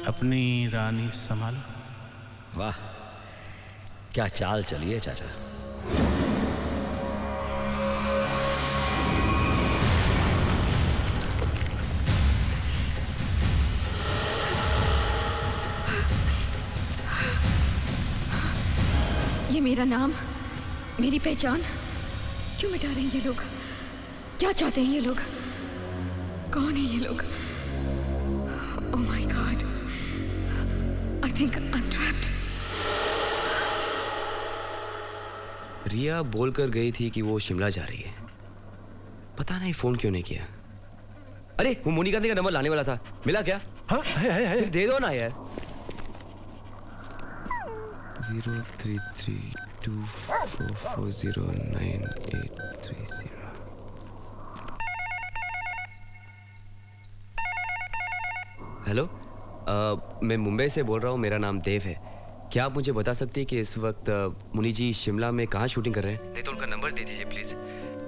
अपनी रानी संभालो। वाह, क्या चाल चली है चाचा। ये मेरा नाम, मेरी पहचान क्यों मिटा रहे हैं ये लोग? क्या चाहते हैं ये लोग? कौन है ये लोग? Oh my God, I think I'm trapped. रिया बोल कर गई थी कि वो शिमला जा रही है। पता नहीं फोन क्यों नहीं किया। अरे वो मोनिका का नंबर लाने वाला था, मिला क्या? हाँ है। फिर दे दो ना यार। 033244098830। हेलो, मैं मुंबई से बोल रहा हूँ। मेरा नाम देव है। क्या आप मुझे बता सकती हैं कि इस वक्त मुनि जी शिमला में कहाँ शूटिंग कर रहे हैं? नहीं तो उनका नंबर दे दीजिए प्लीज।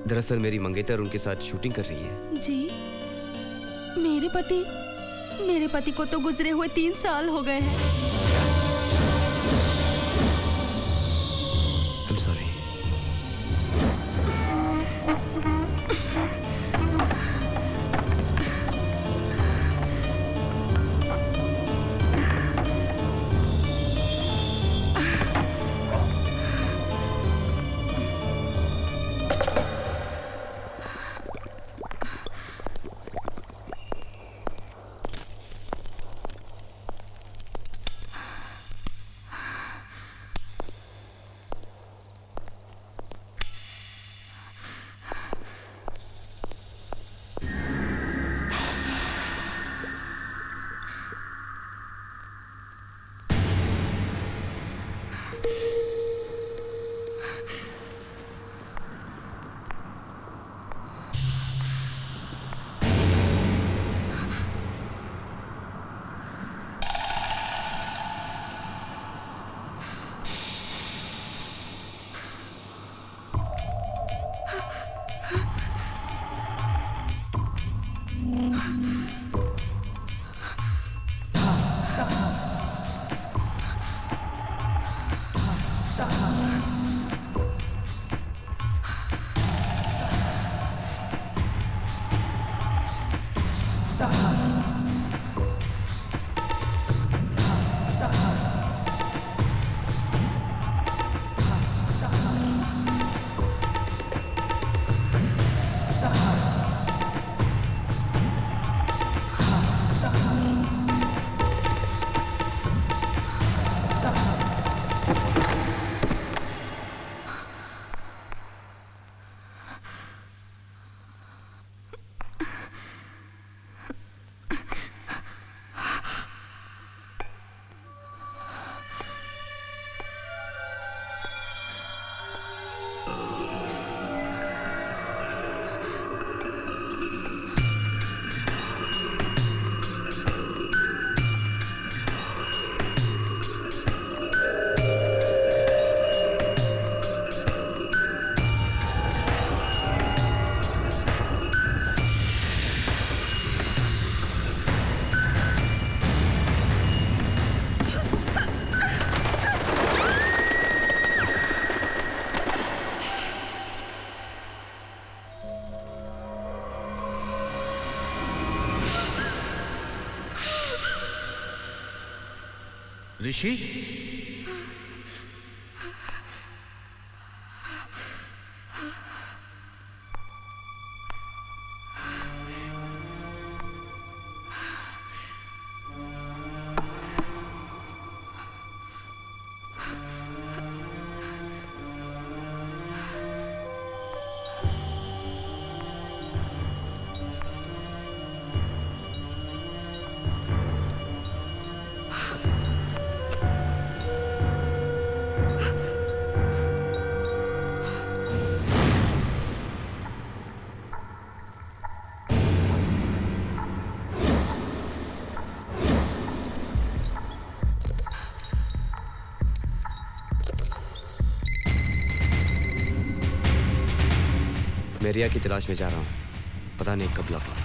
दरअसल मेरी मंगेतर उनके साथ शूटिंग कर रही है। जी, मेरे पति को तो गुजरे हुए 3 साल हो गए हैं। I'm sorry. ऋषि, मैं रिया की तलाश में जा रहा हूँ, पता नहीं कब लौटूंगा।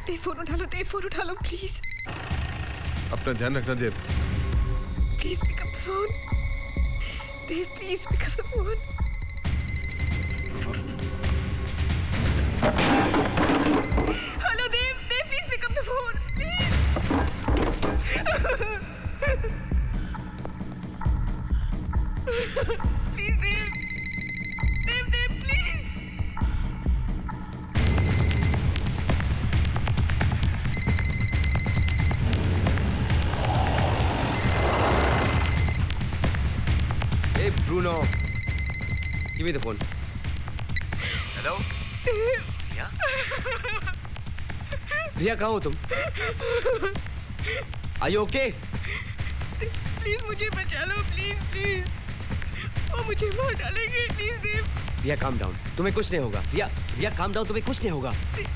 देव फोन उठा लो, देव फोन उठा लो प्लीज। अपना ध्यान रखना Dev. Please pick up the phone. Dev please pick up the phone. Hello Dev, Dev please pick up the phone please. Please Dev, Dev Dev please. Hey Bruno, give me the phone. Hello? Riya? Riya कहाँ हो तुम? Are you okay? प्लीज मुझे बचा लो, please please. वो मुझे मार डालेंगे, please Dev. Riya calm down, तुम्हें कुछ नहीं होगा। रिया काम डाउन, तुम्हें कुछ नहीं होगा। प्लीज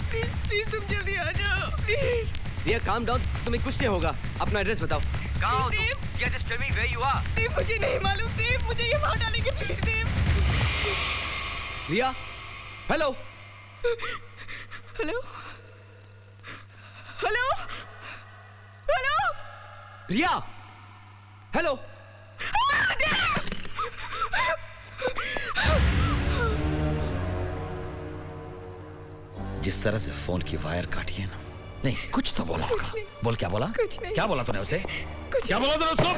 प्लीज तुम जल्दी आ जाओ प्लीज। रिया काम डाउन, तुम्हें कुछ नहीं होगा। अपना एड्रेस बताओ। कहाँ हो तुम? रिया just tell me where you are. देव मुझे नहीं मालूम, देव मुझे ये मार डालेंगे, please Dev. Riya, hello. Hello hello hello Riya, hello. जिस तरह से फोन की वायर काटी है ना, नहीं कुछ तो बोला होगा। बोल, क्या बोला? कुछ नहीं। क्या बोला तूने उसे? क्या बोला तूने उसको?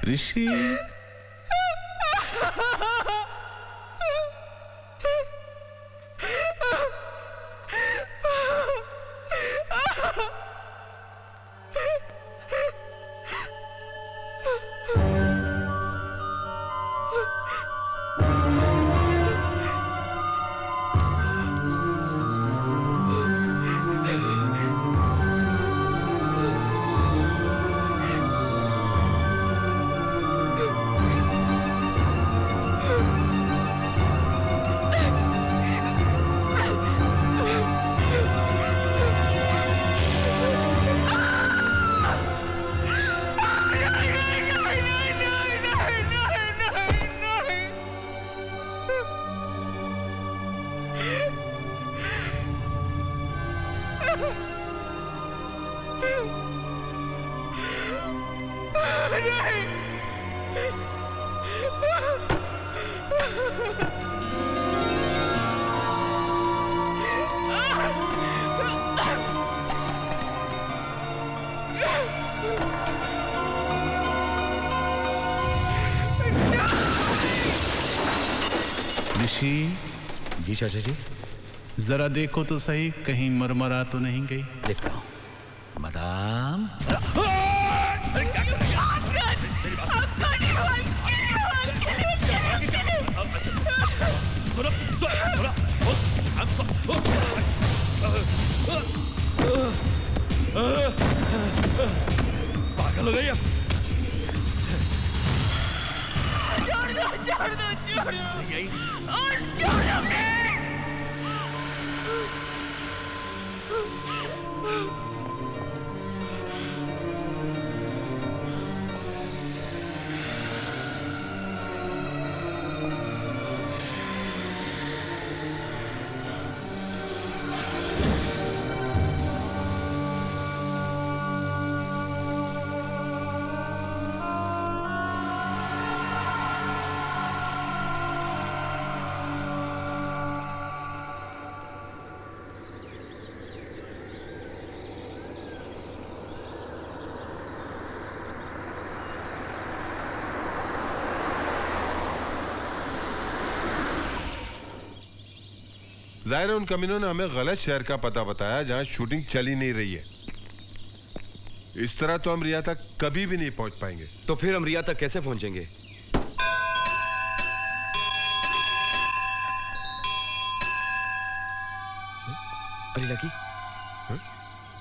ऋषि ऋषि जी चाचा जी। जरा देखो तो सही, कहीं मरमरा तो नहीं गई। देखता हूँ मदाम। पागल हो गई अब। छोड़ दो और छोड़ दो। जाहिर है उन कमीनों ने हमें गलत शहर का पता बताया जहां शूटिंग चली नहीं रही है। इस तरह तो हम रिया तक कभी भी नहीं पहुंच पाएंगे। तो फिर हम रिया तक कैसे पहुंचेंगे? अरे लकी,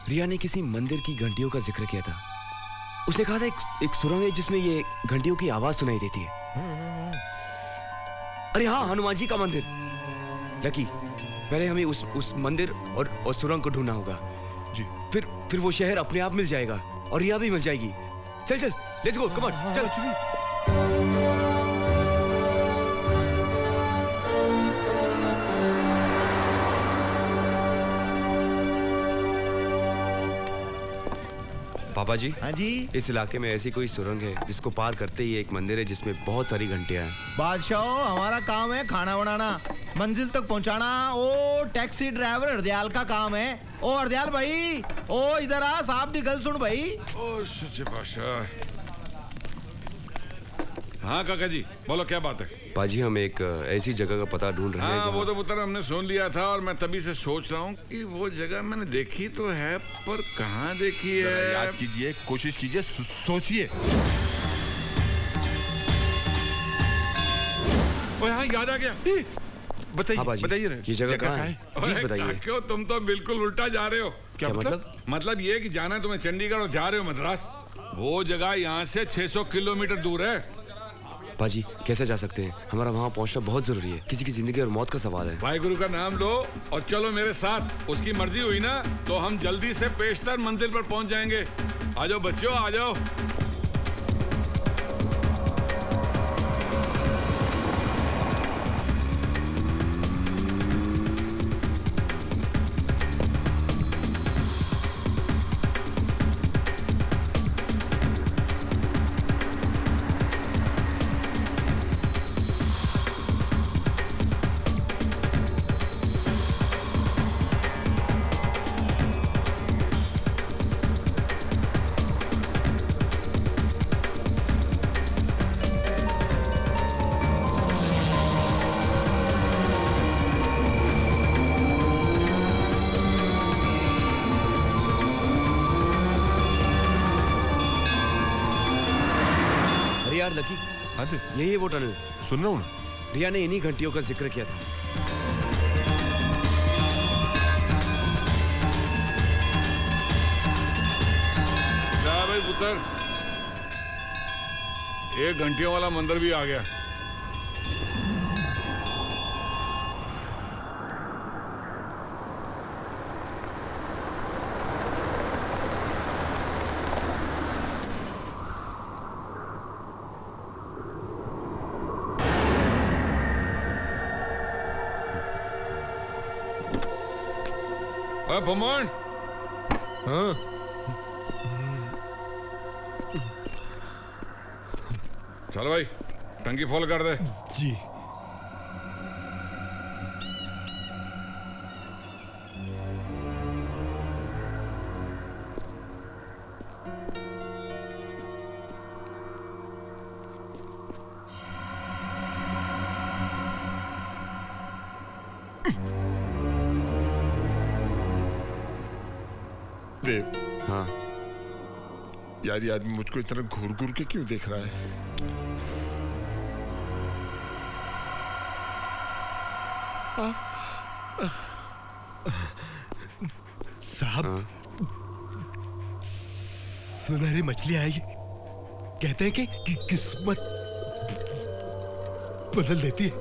रिया ने किसी मंदिर की घंटियों का जिक्र किया था। उसने कहा था एक सुरंग है जिसमें ये घंटियों की आवाज सुनाई देती है। अरे हाँ, हनुमान जी का मंदिर। लकी, पहले हमें उस मंदिर और सुरंग को ढूंढना होगा जी। फिर वो शहर अपने आप मिल जाएगा और रिया भी मिल जाएगी। चल चल, लेट्स गो, कम ऑन, चल। पापा जी। हाँ जी। इस इलाके में ऐसी कोई सुरंग है जिसको पार करते ही एक मंदिर है जिसमें बहुत सारी घंटियां हैं। बादशाह, हमारा काम है खाना बनाना, मंजिल तक पहुंचाना। ओ टैक्सी ड्राइवर हरदयाल का काम है। ओ हरदयाल भाई, ओ इधर आ, साहब दी गल सुन भाई। ओ सच्चे बादशाह। हाँ काका जी, बोलो क्या बात है? पाजी, हम एक ऐसी जगह का पता ढूंढ रहे हैं। हाँ, वो तो पुत्र हमने सुन लिया था और मैं तभी से सोच रहा हूँ कि वो जगह मैंने देखी तो है, पर कहाँ देखी है? याद कीजिए, कोशिश कीजिए, सोचिए। ओ हाँ, याद आ गया। बताइए, बताइए ना, ये जगह कहाँ है? प्लीज बताइए। क्यों, तुम तो बिल्कुल उल्टा जा रहे हो। क्या मतलब? मतलब ये कि जाना तुम्हें चंडीगढ़ और जा रहे हो मद्रास। वो जगह यहाँ से 600 किलोमीटर दूर है। पाजी, कैसे जा सकते हैं? हमारा वहाँ पहुँचना बहुत जरूरी है। किसी की जिंदगी और मौत का सवाल है। भाई गुरु का नाम लो और चलो मेरे साथ। उसकी मर्जी हुई ना तो हम जल्दी से पेशतर मंजिल पर पहुँच जाएंगे। आ जाओ बच्चों, आ जाओ। लकी। हाँ दे। यही है वो टनल। सुन रहा हूँ ना। रिया ने इन्हीं घंटियों का जिक्र किया था। क्या भाई पुत्र, एक घंटियों वाला मंदिर भी आ गया। भमोन। हाँ। चल भाई, टंकी फुल कर दे। जी। देव। हाँ। यार ये आदमी मुझको इतना घूर घूर के क्यों देख रहा है? साहब, सुनहरी मछली आएगी। कहते हैं कि किस्मत बदल देती है।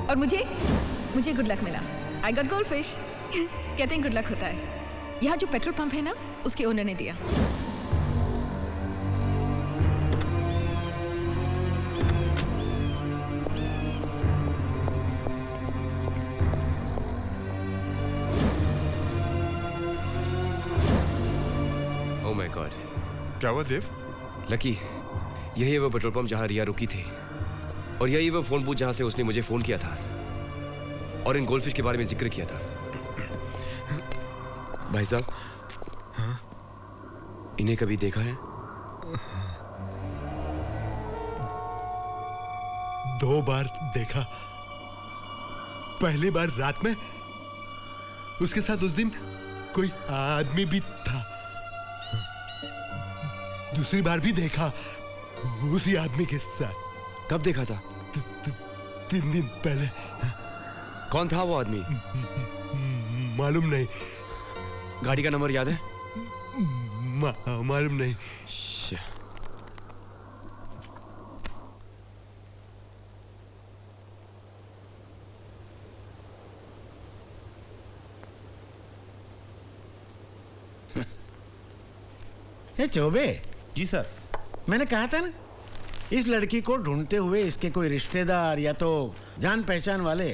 और मुझे गुड लक मिला। I got gold fish. कहते हैं गुड लक होता है। यहाँ जो पेट्रोल पंप है ना, उसके ओनर ने दिया। ओह माय गॉड। क्या हुआ देव? लकी, यही है वो पेट्रोल पंप जहाँ रिया रुकी थी, और यही वो फोन बूथ जहाँ से उसने मुझे फोन किया था और इन गोल्डफिश के बारे में जिक्र किया था। भाई साहब, हाँ? इन्हें कभी देखा है? 2 बार देखा। पहली बार रात में, उसके साथ उस दिन कोई आदमी भी था। दूसरी बार भी देखा उसी आदमी के साथ। कब देखा था? 3 दिन पहले। कौन था वो आदमी? मालूम नहीं। गाड़ी का नंबर याद है? मालूम नहीं। चौबे जी सर। मैंने कहा था ना, इस लड़की को ढूंढते हुए इसके कोई रिश्तेदार या तो जान पहचान वाले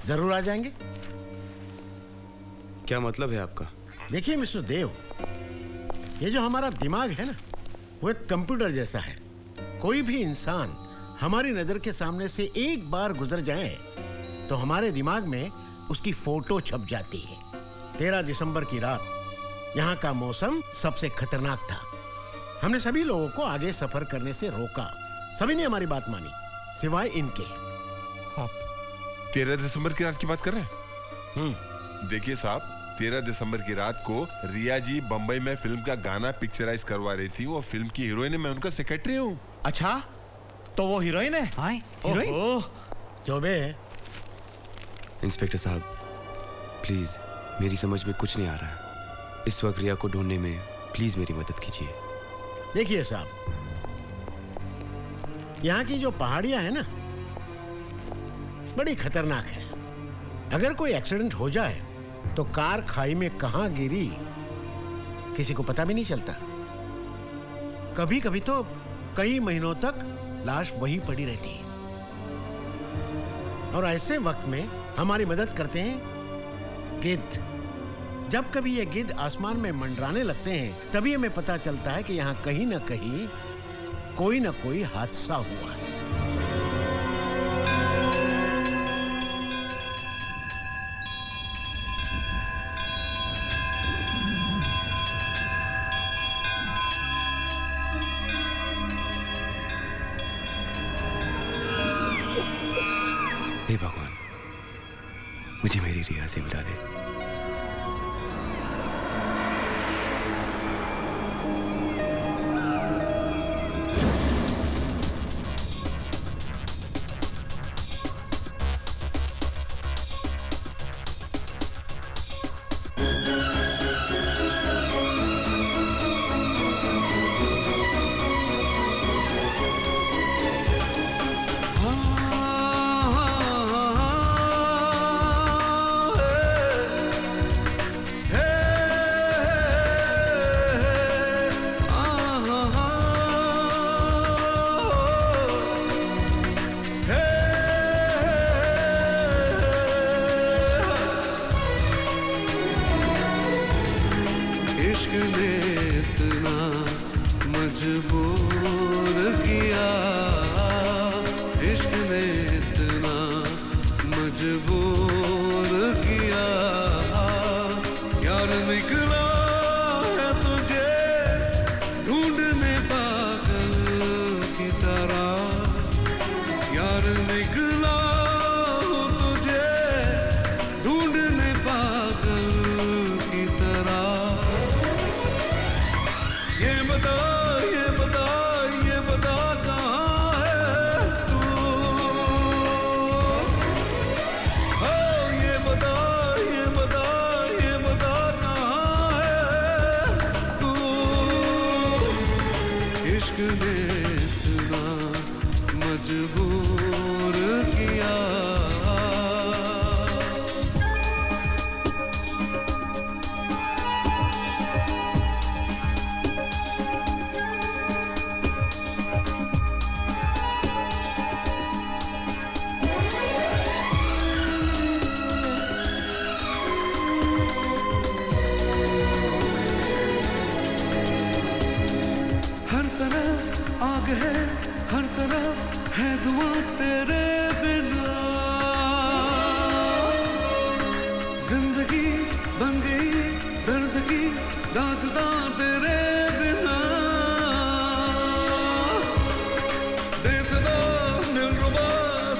जरूर आ जाएंगे। क्या मतलब है आपका? देखिए मिस्टर देव, ये जो हमारा दिमाग है ना, वो एक कंप्यूटर जैसा है। कोई भी इंसान हमारी नजर के सामने से एक बार गुजर जाए तो हमारे दिमाग में उसकी फोटो छप जाती है। 13 दिसंबर की रात यहाँ का मौसम सबसे खतरनाक था। हमने सभी लोगों को आगे सफर करने से रोका। सभी ने हमारी बात मानी, सिवाय इनके। आप 13 दिसंबर की रात की बात कर रहे हैं? देखिए साहब, 13 दिसंबर की रात को रिया जी बंबई में फिल्म का गाना पिक्चराइज करवा रही थी। वो फिल्म की हीरोइन है, मैं उनका सेक्रेटरी हूँ। अच्छा, तो वो हीरोइन है? हाँ, हीरोइन। चौबे। इंस्पेक्टर साहब, प्लीज, मेरी समझ में कुछ नहीं आ रहा है। इस वक्त रिया को ढूंढने में प्लीज मेरी मदद कीजिए। देखिए साहब, यहाँ की जो पहाड़ियां हैं ना, बड़ी खतरनाक है। अगर कोई एक्सीडेंट हो जाए तो कार खाई में कहां गिरी किसी को पता भी नहीं चलता। कभी कभी तो कई महीनों तक लाश वहीं पड़ी रहती है। और ऐसे वक्त में हमारी मदद करते हैं गिद्ध। जब कभी ये गिद्ध आसमान में मंडराने लगते हैं, तभी हमें पता चलता है कि यहाँ कहीं ना कहीं कोई ना कोई हादसा हुआ है। हे भगवान, मुझे मेरी रिया से मिला दे। मजबूर किया यार निकला है तुझे ढूंढने पागल की तरह यार निकला हूँ तुझे ढूंढने पागल की तरह ये बता कहाँ है तू ओ ये बता कहाँ है तू इश्क ने इतना मजबूर किया हर तरफ आग है हर तरफ है धुआं तेरे बिना जिंदगी बन गई दर्द की दास्तां तेरे बिना दे सदा दिलरुबा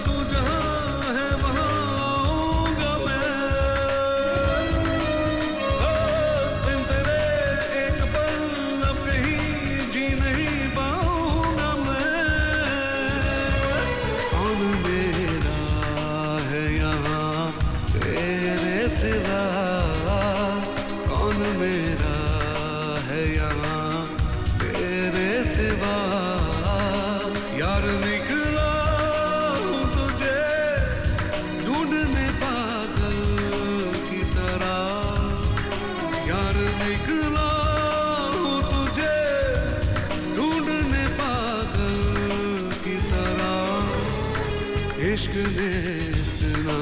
तू जहां है वहां आऊंगा मैं बिन तेरे एक पल अब कहीं जी नहीं पाऊंगा मैं कौन मेरा है यहाँ तेरे सिवा कौन मेरा है यहाँ तेरे सिवा यार निकला हूँ तुझे ढूंढने पागल की तरह यार निकला हूँ तुझे ढूंढने पागल की तरह इश्क ने इतना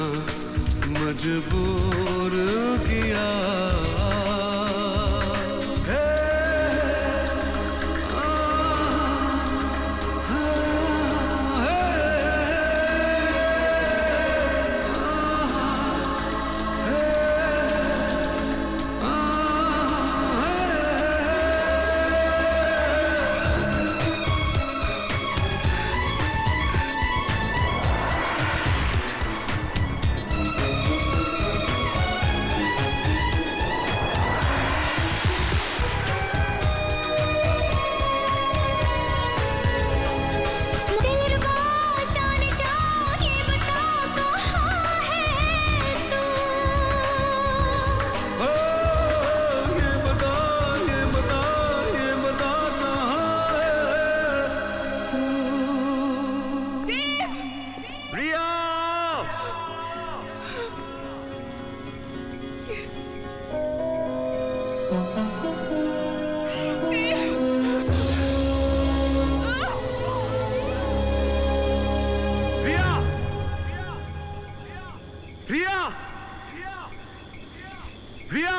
मजबूर किया दिलरुबा जाने जा ये बता कहाँ है तू ओ ये बता कहाँ है तू Priya Priya Priya Priya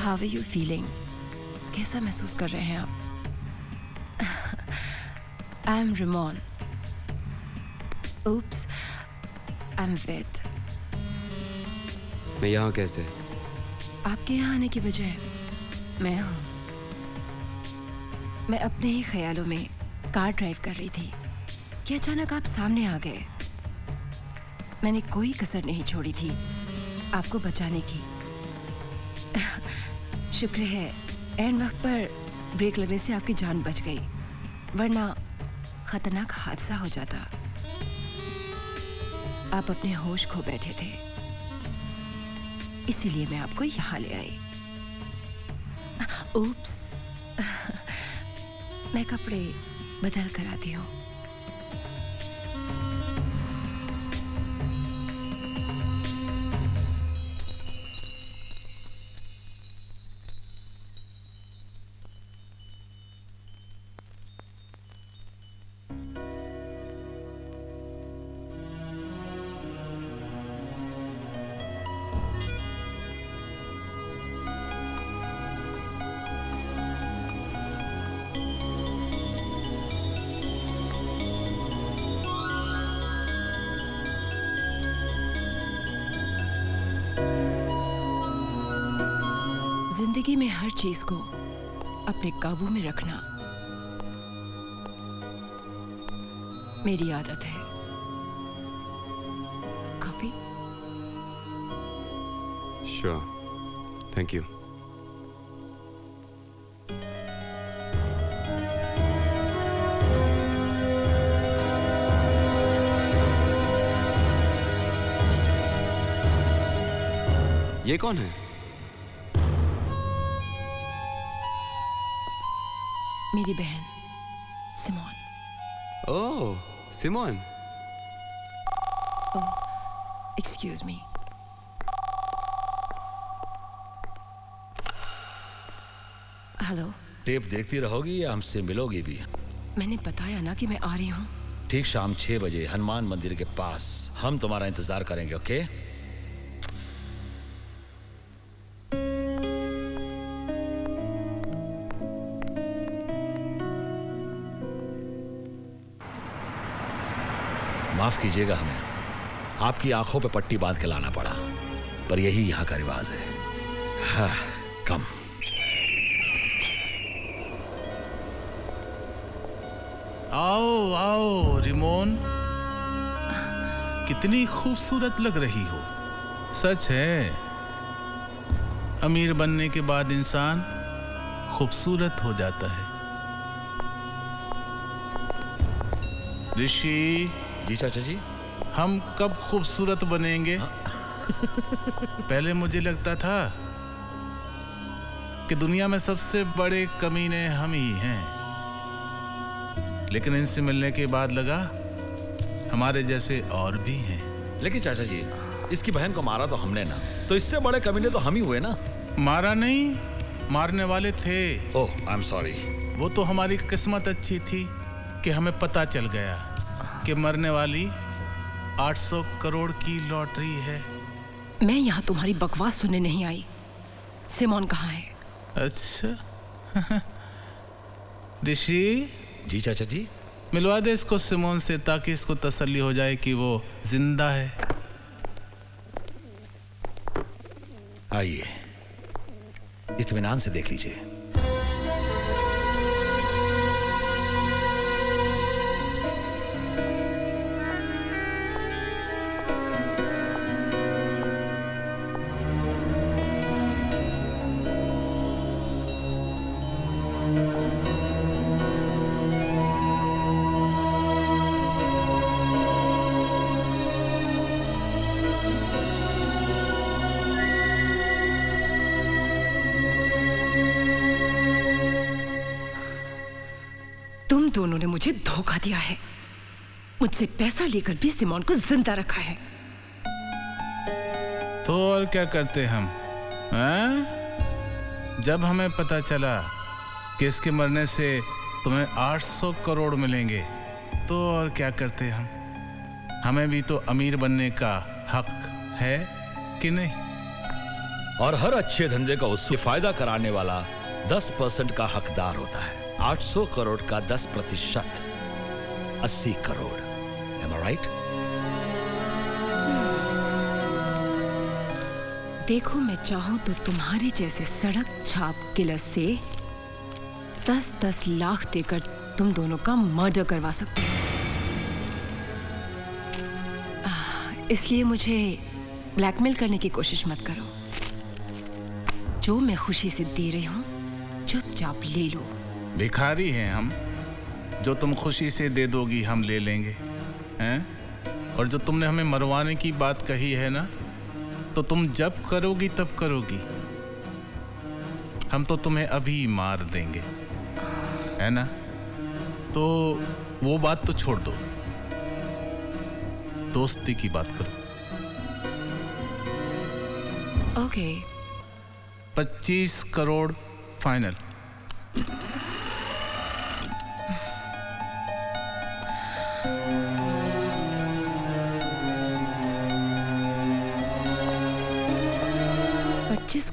how are you feeling? कैसा महसूस कर रहे हैं आप? I am Rimon. Oops, I'm wet. मैं यहाँ कैसे? आपके यहाँ आने की वजह मैं हूँ। मैं अपने ही ख्यालों में कार ड्राइव कर रही थी कि अचानक आप सामने आ गए। मैंने कोई कसर नहीं छोड़ी थी आपको बचाने की। शुक्र है ऐन वक्त पर ब्रेक लगने से आपकी जान बच गई, वरना खतरनाक हादसा हो जाता। आप अपने होश खो बैठे थे, इसीलिए मैं आपको यहाँ ले आई। उप्स। मैं कपड़े बदल कर आती हूँ। जिंदगी में हर चीज को अपने काबू में रखना मेरी आदत है। कॉफी? Sure, thank you. ये कौन है? मेरी बहन सिमोन। ओह, सिमोन। ओह, एक्सक्यूज मी। हेलो। टेप देखती रहोगी या हमसे मिलोगी भी? मैंने बताया ना कि मैं आ रही हूँ। ठीक शाम 6 बजे हनुमान मंदिर के पास हम तुम्हारा इंतजार करेंगे, ओके? माफ कीजिएगा, हमें आपकी आंखों पे पट्टी बांध के लाना पड़ा, पर यही यहां का रिवाज है। हाँ, कम। आओ आओ रिमोन, कितनी खूबसूरत लग रही हो। सच है, अमीर बनने के बाद इंसान खूबसूरत हो जाता है। ऋषि। जी चाचा जी। हम कब खूबसूरत बनेंगे? पहले मुझे लगता था कि दुनिया में सबसे बड़े कमीने हम ही हैं, लेकिन इनसे मिलने के बाद लगा हमारे जैसे और भी हैं। लेकिन चाचा जी, इसकी बहन को मारा तो हमने ना, तो इससे बड़े कमीने तो हम ही हुए ना। मारा नहीं, मारने वाले थे। ओह, आई एम सॉरी। वो तो हमारी किस्मत अच्छी थी कि हमें पता चल गया कि मरने वाली 800 करोड़ की लॉटरी है। मैं यहाँ तुम्हारी बकवास सुनने नहीं आई। सिमोन कहाँ है? अच्छा। ऋषि। जी चाचा जी। मिलवा दे इसको सिमोन से, ताकि इसको तसल्ली हो जाए कि वो जिंदा है। आइए, इत्मीनान से देख लीजिए। तुम दोनों ने मुझे धोखा दिया है। मुझसे पैसा लेकर भी सिमोन को जिंदा रखा है। तो और क्या करते हम? जब हमें पता चला कि इसके मरने से तुम्हें 800 करोड़ मिलेंगे, तो और क्या करते हम? हमें भी तो अमीर बनने का हक है कि नहीं? और हर अच्छे धंधे का उससे फायदा कराने वाला 10% का हकदार होता है। 800 करोड़ का 10%, 80 करोड़। Am I right? देखो, मैं चाहूं तो तुम्हारे जैसे सड़क छाप किलर से 10-10 लाख देकर तुम दोनों का मर्डर करवा सकती हूँ। इसलिए मुझे ब्लैकमेल करने की कोशिश मत करो। जो मैं खुशी से दे रही हूँ, चुपचाप ले लो। भिखारी हैं हम, जो तुम खुशी से दे दोगी हम ले लेंगे, हैं? और जो तुमने हमें मरवाने की बात कही है ना, तो तुम जब करोगी तब करोगी। हम तो तुम्हें अभी मार देंगे, है ना? तो वो बात तो छोड़ दो, दोस्ती की बात करो। ओके। 25 करोड़ फाइनल।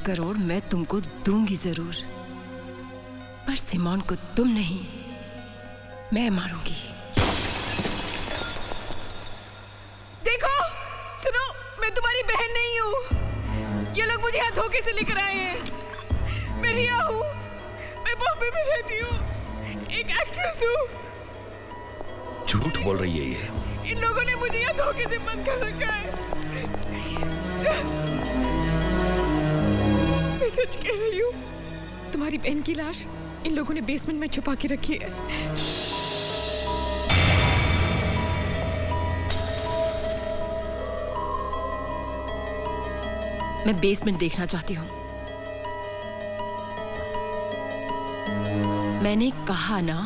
करोड़ मैं तुमको दूंगी जरूर, पर सिमोन को तुम नहीं, मैं मारूंगी। देखो, सुनो, मैं तुम्हारी बहन नहीं हूँ। ये लोग मुझे यहाँ धोखे से लेकर आए हैं। मैं रिया हूँ, मैं बॉम्बे में रहती हूँ, एक एक्ट्रेस हूँ। झूठ बोल रही है ये। इन लोगों ने मुझे यहाँ धोखे से बंद कर रखा है। मैं सच कह रही हूँ, तुम्हारी बहन की लाश इन लोगों ने बेसमेंट में छुपा के रखी है। मैं बेसमेंट देखना चाहती हूँ। मैंने कहा ना,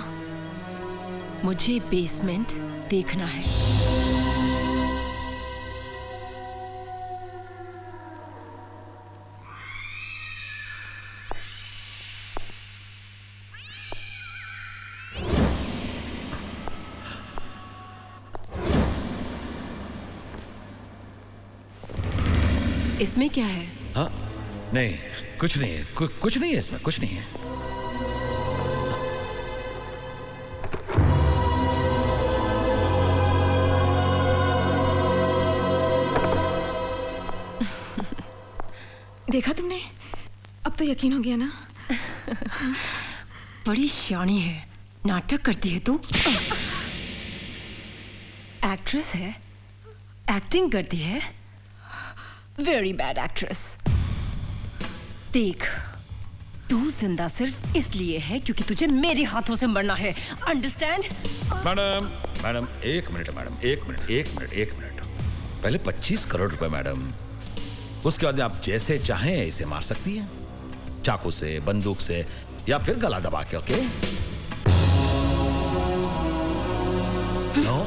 मुझे बेसमेंट देखना है। इसमें क्या है? हाँ, नहीं, कुछ नहीं है, कुछ नहीं है इसमें, कुछ नहीं है। देखा तुमने? अब तो यकीन हो गया ना? बड़ी शानी है, नाटक करती है तू। एक्ट्रेस है, एक्टिंग करती है, वेरी बैड एक्ट्रेस। देख, तू जिंदा सिर्फ इसलिए है क्योंकि तुझे मेरे हाथों से मरना है, अंडरस्टैंड? मैडम, एक मिनट मैडम, एक मिनट। पहले 25 करोड़ रुपए मैडम, उसके बाद आप जैसे चाहें इसे मार सकती हैं, चाकू से, बंदूक से, या फिर गला दबा के। ओके? नो?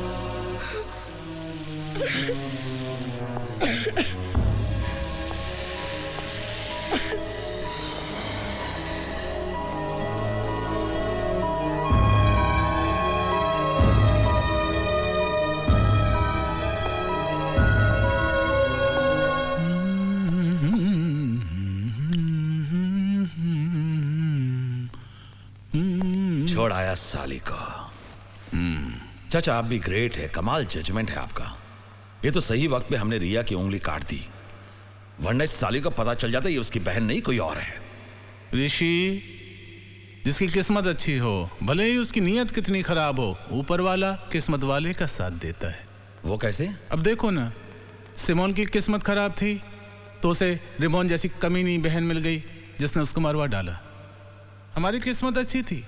छोड़ आया साली को। चाचा, आप भी ग्रेट है, कमाल जजमेंट है आपका। ये तो सही वक्त पे हमने रिया की उंगली काट दी, वरना इस साली को पता चल जाता ये उसकी बहन नहीं कोई और है। ऋषि, जिसकी किस्मत अच्छी हो, भले ही उसकी नीयत कितनी खराब हो, ऊपर वाला किस्मत वाले का साथ देता है। वो कैसे? अब देखो ना, सिमोन की किस्मत खराब थी तो उसे रिमोन जैसी कमीनी बहन मिल गई जिसने उसको मरवा डाला। हमारी किस्मत अच्छी थी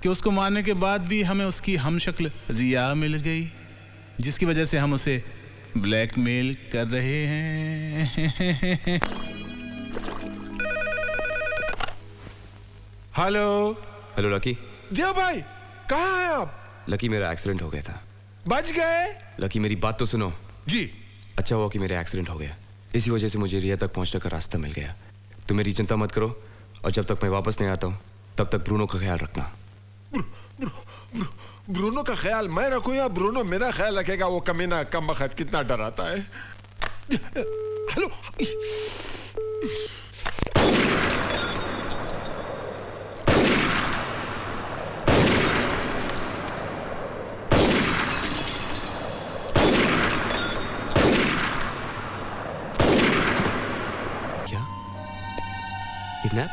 कि उसको मारने के बाद भी हमें उसकी हमशक्ल रिया मिल गई, जिसकी वजह से हम उसे ब्लैकमेल कर रहे हैं। Hello lucky. देव भाई, कहाँ हैं आप? लकी, मेरा एक्सीडेंट हो गया था। बच गए? लकी, मेरी बात तो सुनो। जी। अच्छा हुआ कि मेरा एक्सीडेंट हो गया, इसी वजह से मुझे रिया तक पहुंचने का रास्ता मिल गया। तुम मेरी चिंता मत करो, और जब तक मैं वापस नहीं आता हूँ तब तक ब्रूनो का ख्याल रखना। ब्रूनो का ख्याल मैं रखूं या ब्रूनो मेरा ख्याल रखेगा? वो कमीना कम वक्त कितना डराता है। हेलो, क्या? किडनैप?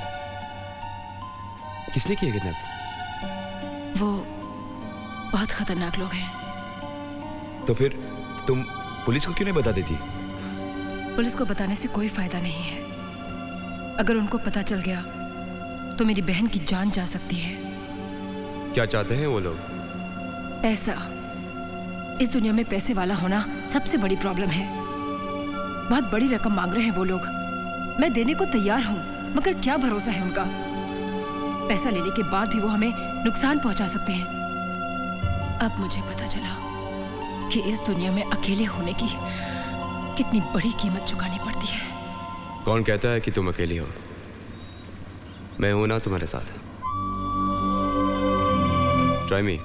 किसने किया किडनैप? वो बहुत खतरनाक लोग हैं। तो फिर तुम पुलिस को क्यों नहीं बता देती? पुलिस को बताने से कोई फायदा नहीं है। अगर उनको पता चल गया तो मेरी बहन की जान जा सकती है। क्या चाहते हैं वो लोग? पैसा। इस दुनिया में पैसे वाला होना सबसे बड़ी प्रॉब्लम है। बहुत बड़ी रकम मांग रहे हैं वो लोग। मैं देने को तैयार हूँ, मगर क्या भरोसा है उनका? पैसा लेने के बाद भी वो हमें नुकसान पहुंचा सकते हैं। अब मुझे पता चला कि इस दुनिया में अकेले होने की कितनी बड़ी कीमत चुकानी पड़ती है। कौन कहता है कि तुम अकेली हो? मैं हूं ना तुम्हारे साथ। Try me.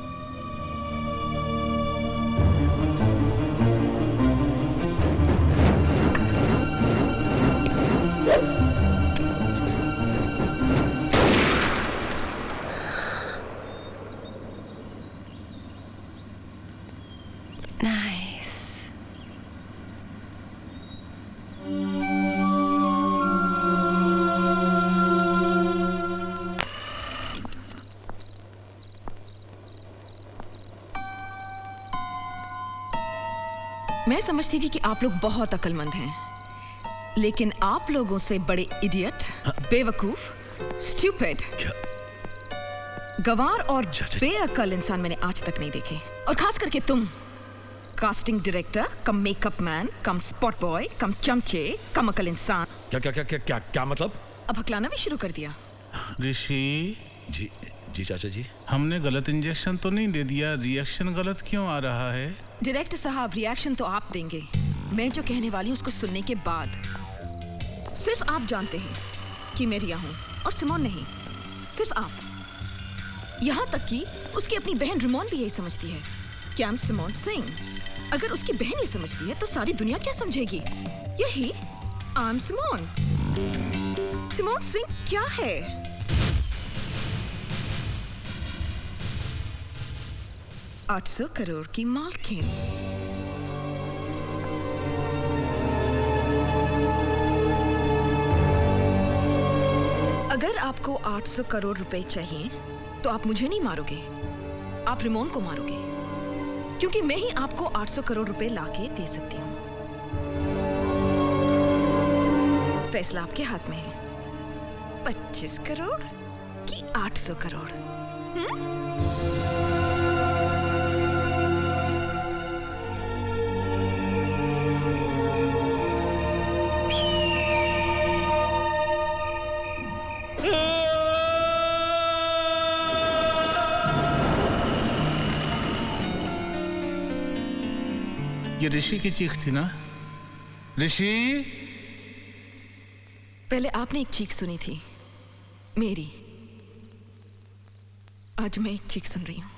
मैं समझती थी कि आप लोग बहुत अक्लमंद हैं, लेकिन आप लोगों से बड़े इडियट, बेवकूफ, स्टूपिड, गवार और बेअक्ल इंसान मैंने आज तक नहीं देखे। और खास करके तुम, casting director cum makeup man cum spot boy cum चमचे कम अकल इंसान। क्या क्या क्या क्या क्या क्या मतलब? अब हकलाना भी शुरू कर दिया। ऋषि जी जी चाचा जी, हमने गलत इंजेक्शन तो नहीं दे दिया? रिएक्शन गलत क्यों आ रहा है? डायरेक्टर साहब, रिएक्शन तो आप देंगे, मैं जो कहने वाली हूँ उसको सुनने के बाद। सिर्फ आप जानते हैं कि मैं रिया हूँ और सिमोन नहीं, सिर्फ आप। यहाँ तक कि उसकी अपनी बहन रिमोन भी यही समझती है कि आई एम सिमोन सिंह। अगर उसकी बहन ये समझती है तो सारी दुनिया क्या समझेगी? यही I am Simone. Simone Singh क्या है? $800 करोड़ की मालकिन। अगर आपको 800 करोड़ रुपए चाहिए तो आप मुझे नहीं मारोगे, आप रिमोन को मारोगे, क्योंकि मैं ही आपको 800 करोड़ रुपए लाके दे सकती हूँ। फैसला आपके हाथ में है, 25 करोड़ कि 800 करोड़? ये ऋषि की चीख थी ना? ऋषि, पहले आपने एक चीख सुनी थी मेरी, आज मैं एक चीख सुन रही हूं।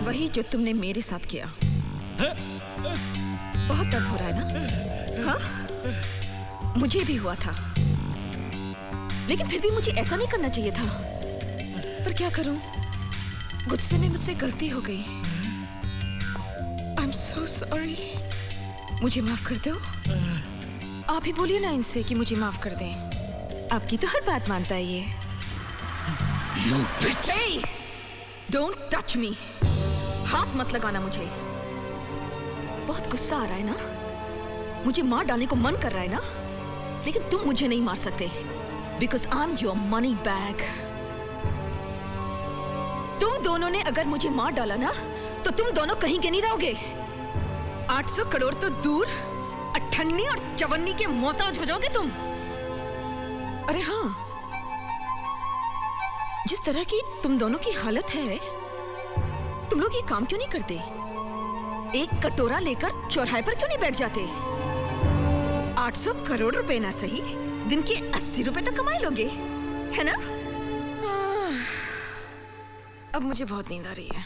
वही जो तुमने मेरे साथ किया। बहुत दर्द हो रहा है ना? हाँ, मुझे भी हुआ था, लेकिन फिर भी मुझे ऐसा नहीं करना चाहिए था। पर क्या करूं, गुस्से में मुझसे गलती हो गई। आई एम सो सॉरी, मुझे माफ कर दो। आप ही बोलिए ना इनसे कि मुझे माफ कर दें। आपकी तो हर बात मानता है ये। Hey! Don't touch me! हाथ मत लगाना मुझे। बहुत गुस्सा आ रहा है ना? मुझे मार डालने को मन कर रहा है ना? लेकिन तुम मुझे नहीं मार सकते, because I'm your money bag. तुम दोनों ने अगर मुझे मार डाला ना, तो तुम दोनों कहीं के नहीं रहोगे। 800 करोड़ तो दूर, अठन्नी और चवन्नी के मोहताज हो जाओगे तुम। अरे हाँ, जिस तरह की तुम दोनों की हालत है, तुम लोग ये काम क्यों नहीं करते? एक कटोरा लेकर चौराहे पर क्यों नहीं बैठ जाते? 800 करोड़ रुपए ना सही, दिन के 80 रुपए तक कमाए लोगे, है ना? अब मुझे बहुत नींद आ रही है,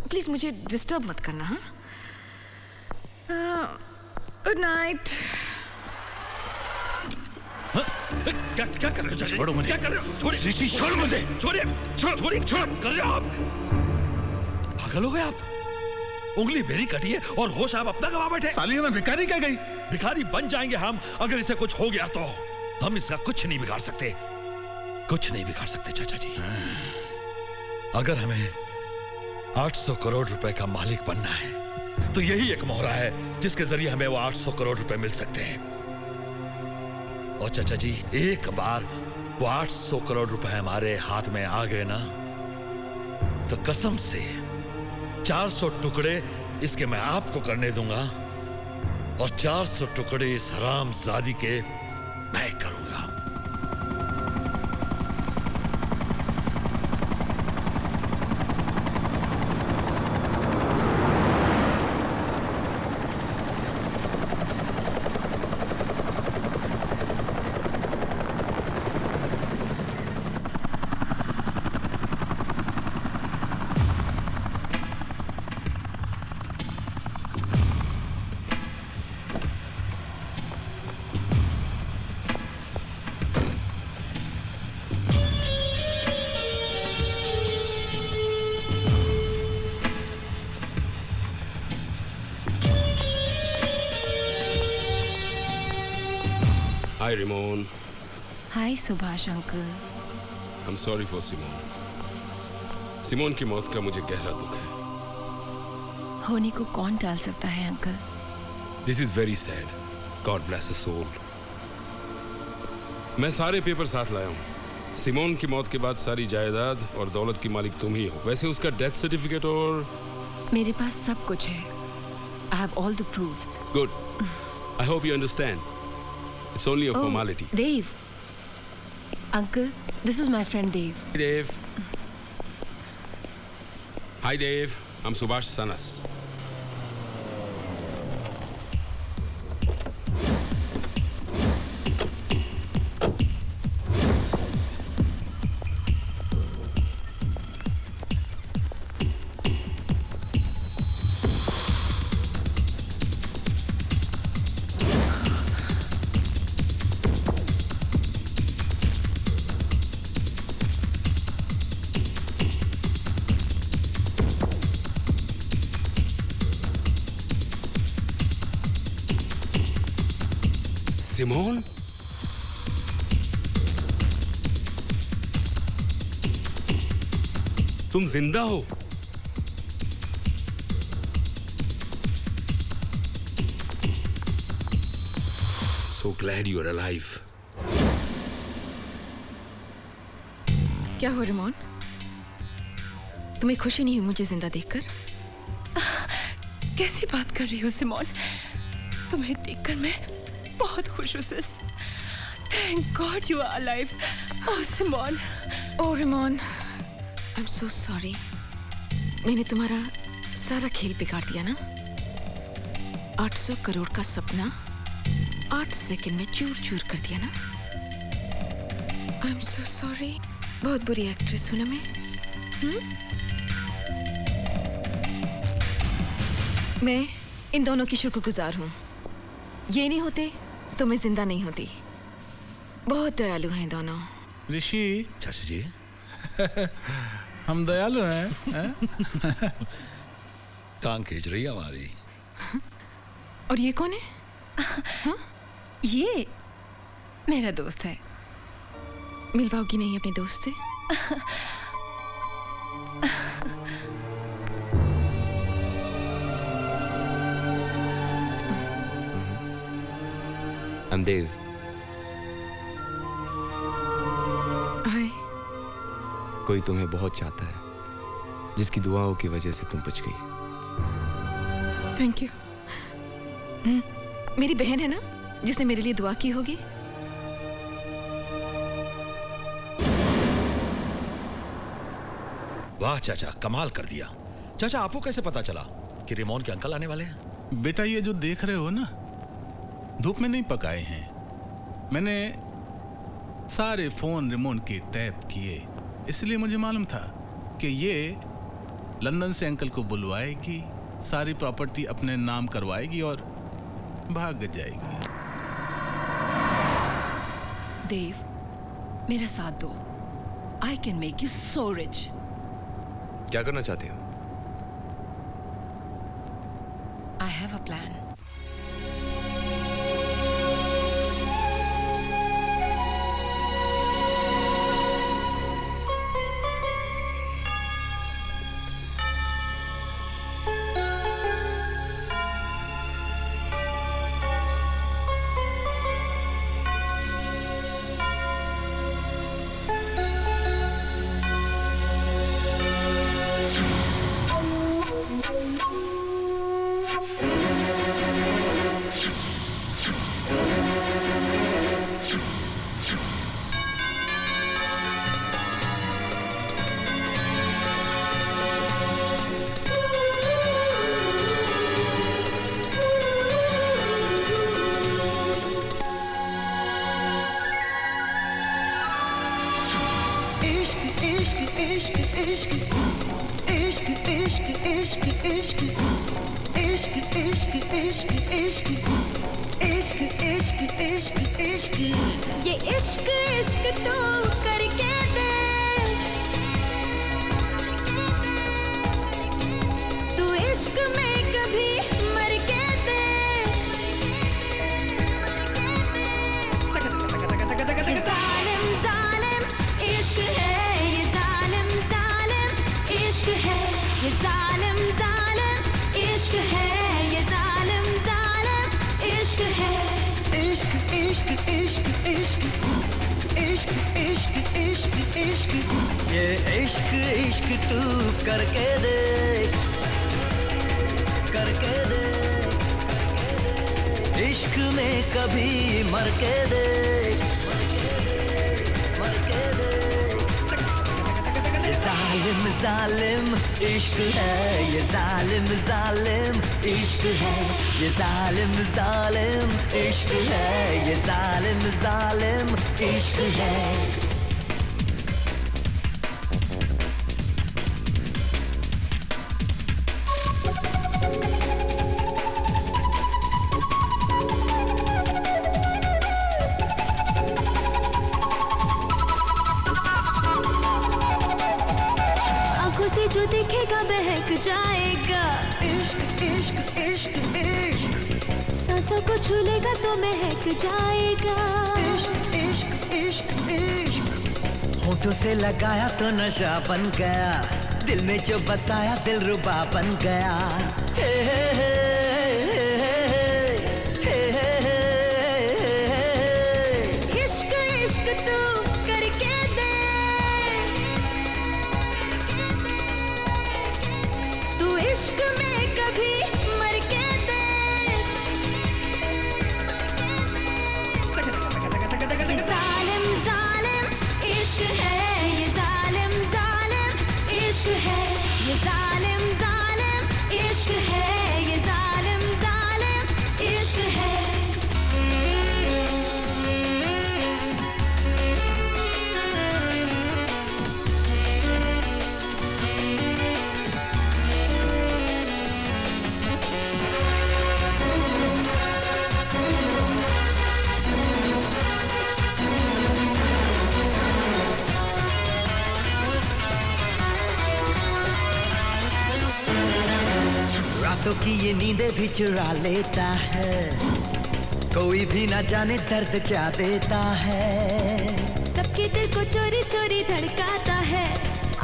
प्लीज मुझे डिस्टर्ब मत करना। Good night. क्या क्या कर रहे हो? छोड़ो मुझे। क्या कर रहे हो? छोड़िए ऋषि, छोड़ मुझे। छोड़िए, छोड़िए, छोड़ कर रहे हो आप? पागल हो गए आप? उंगली मेरी कटी है और होश आप अपना गवा बैठे। सालिया में भिखारी क्या गई? भिखारी बन जाएंगे हम अगर इसे कुछ हो गया तो। हम इसका कुछ नहीं बिगाड़ सकते, कुछ नहीं बिगाड़ सकते चाचा जी। अगर हमें 800 करोड़ रुपए का मालिक बनना है तो यही एक मोहरा है जिसके जरिए हमें वो 800 करोड़ रुपए मिल सकते हैं। और चाचा जी, एक बार वो 800 करोड़ रुपए हमारे हाथ में आ गए ना, तो कसम से 400 टुकड़े इसके मैं आपको करने दूंगा और 400 टुकड़े इस हरामजादी के मैं करूंगा। Hi, Ramon. Hi Subhash uncle. I'm sorry for Simone. Simone की मौत का मुझे गहरा दुख है। होने को कौन टाल सकता है uncle? This is very sad. God bless her soul. मैं सारे पेपर साथ लाया हूँ। सिमोन की मौत के बाद सारी जायदाद और दौलत की मालिक तुम ही हो। वैसे उसका डेथ सर्टिफिकेट और मेरे पास सब कुछ है। I have all the proofs. Good. I hope you understand. It's only a formality. Dave. Uncle, this is my friend Dave. Hi, Dave. Hi, Dave. I'm Subhash Sanas. Simone? तुम जिंदा हो? So glad you are alive. क्या हो Ramon? तुम्हें खुशी नहीं हुई मुझे जिंदा देखकर? कैसी बात कर रही हो सिमोन? तुम्हें देखकर मैं बहुत खुश हूँ sis. Thank God you are alive. Oh Simone. Oh Ramon, I'm so sorry. मैंने तुम्हारा सारा खेल बिगाड़ दिया ना? 800 करोड़ का सपना 8 सेकंड में चूर चूर कर दिया ना? I'm so sorry. बहुत बुरी एक्ट्रेस हूँ ना मैं? मैं इन दोनों की शुक्रगुजार हूँ। ये नहीं होते तो मैं जिंदा नहीं होती। बहुत दयालु हैं दोनों। ऋषि। चाचा जी। हम दयालु हैं, टांग खींच रही है हमारी। और ये कौन है? हाँ? ये मेरा दोस्त है। मिलवाओगी नहीं अपने दोस्त से? I'm Dave. हाय। कोई तुम्हें बहुत चाहता है, जिसकी दुआओं की वजह से तुम बच गई। Thank you. मेरी बहन है ना जिसने मेरे लिए दुआ की होगी? वाह चाचा, कमाल कर दिया। चाचा आपको कैसे पता चला कि रेमोन के अंकल आने वाले हैं? बेटा ये जो देख रहे हो ना, धूप में नहीं पकाए हैं। मैंने सारे फोन रेमोन के टैप किए, इसलिए मुझे मालूम था कि ये लंदन से अंकल को बुलवाएगी, सारी प्रॉपर्टी अपने नाम करवाएगी और भाग जाएगी। देव, मेरा साथ दो। I can make you so rich. क्या करना चाहते हो? I have a plan. इश्क इश्क इश्क इश्क इश्क इश्क ये इश्क इश्क तो करके दे तू इश्क में कभी मर के दे ये जालिम जालिम इश्क है ये जालिम जालिम इश्क है ये जालिम जालिम इश्क है ये जालिम जालिम इश्क है इश्क इश्क इश्क इश्क इश्क इश्क इश्क इश्क ये इश्क इश्क तू करके दे इश्क में कभी मर के दे ये जालिम जालिम इश्क है ये जालिम जालिम इश्क है ये जालिम जालिम इश्क है ये जालिम जालिम इश्क है जो दिखेगा बहक जाएगा इश्क इश्क इश्क इश्क सांसों को छू लेगा तो महक जाएगा इश्क इश्क इश्क इश्क होठों से लगाया तो नशा बन गया दिल में जो बसाया दिल रुबा बन गया हे हे हे इश्क इश्क तू करके दे इश्क में कभी मर के दे ये जालिम जालिम इश्क है ये जालिम जालिम इश्क है ये जालिम जालिम इश्क है ये जालिम जालिम इश्क है रातों की ये नींदें भी चुरा लेता है कोई भी ना जाने दर्द क्या देता है सबके दिल को चोरी चोरी धड़काता है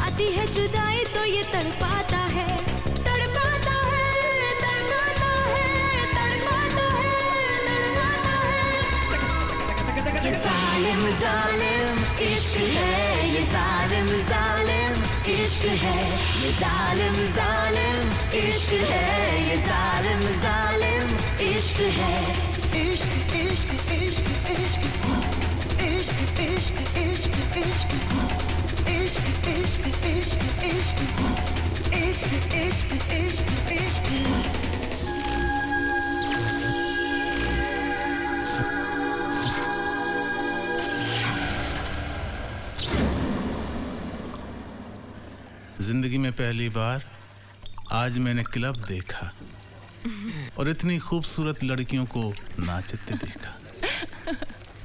आती है जुदाई तो ये तड़पाता है तड़पाता है तड़पाता है तड़पाता है तड़पाता है ये जालिम जालिम इश्क है ये जालिम जालिम इश्क है ये जालिम जालिम इश्क है ये जालिम जालिम इश्क है इश्क इश्क इश्क इश्क इश्क इश्क इश्क इश्क इश्क इश्क इश्क इश्क इश्क इश्क इश्क इश्क जिंदगी में पहली बार आज मैंने क्लब देखा और इतनी खूबसूरत लड़कियों को नाचते देखा।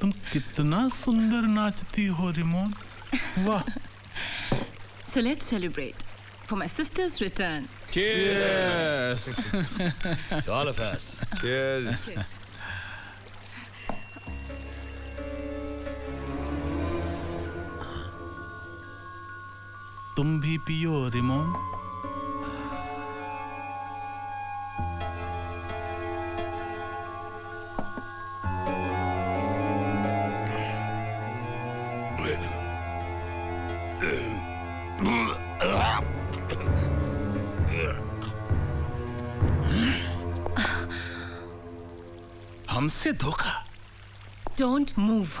तुम कितना सुंदर नाचती हो रिमोन, वाह। So let's celebrate for my sister's return. Cheers! To all of us. Cheers. Cheers. तुम भी पियो रिमोन। हमसे धोखा। Don't move.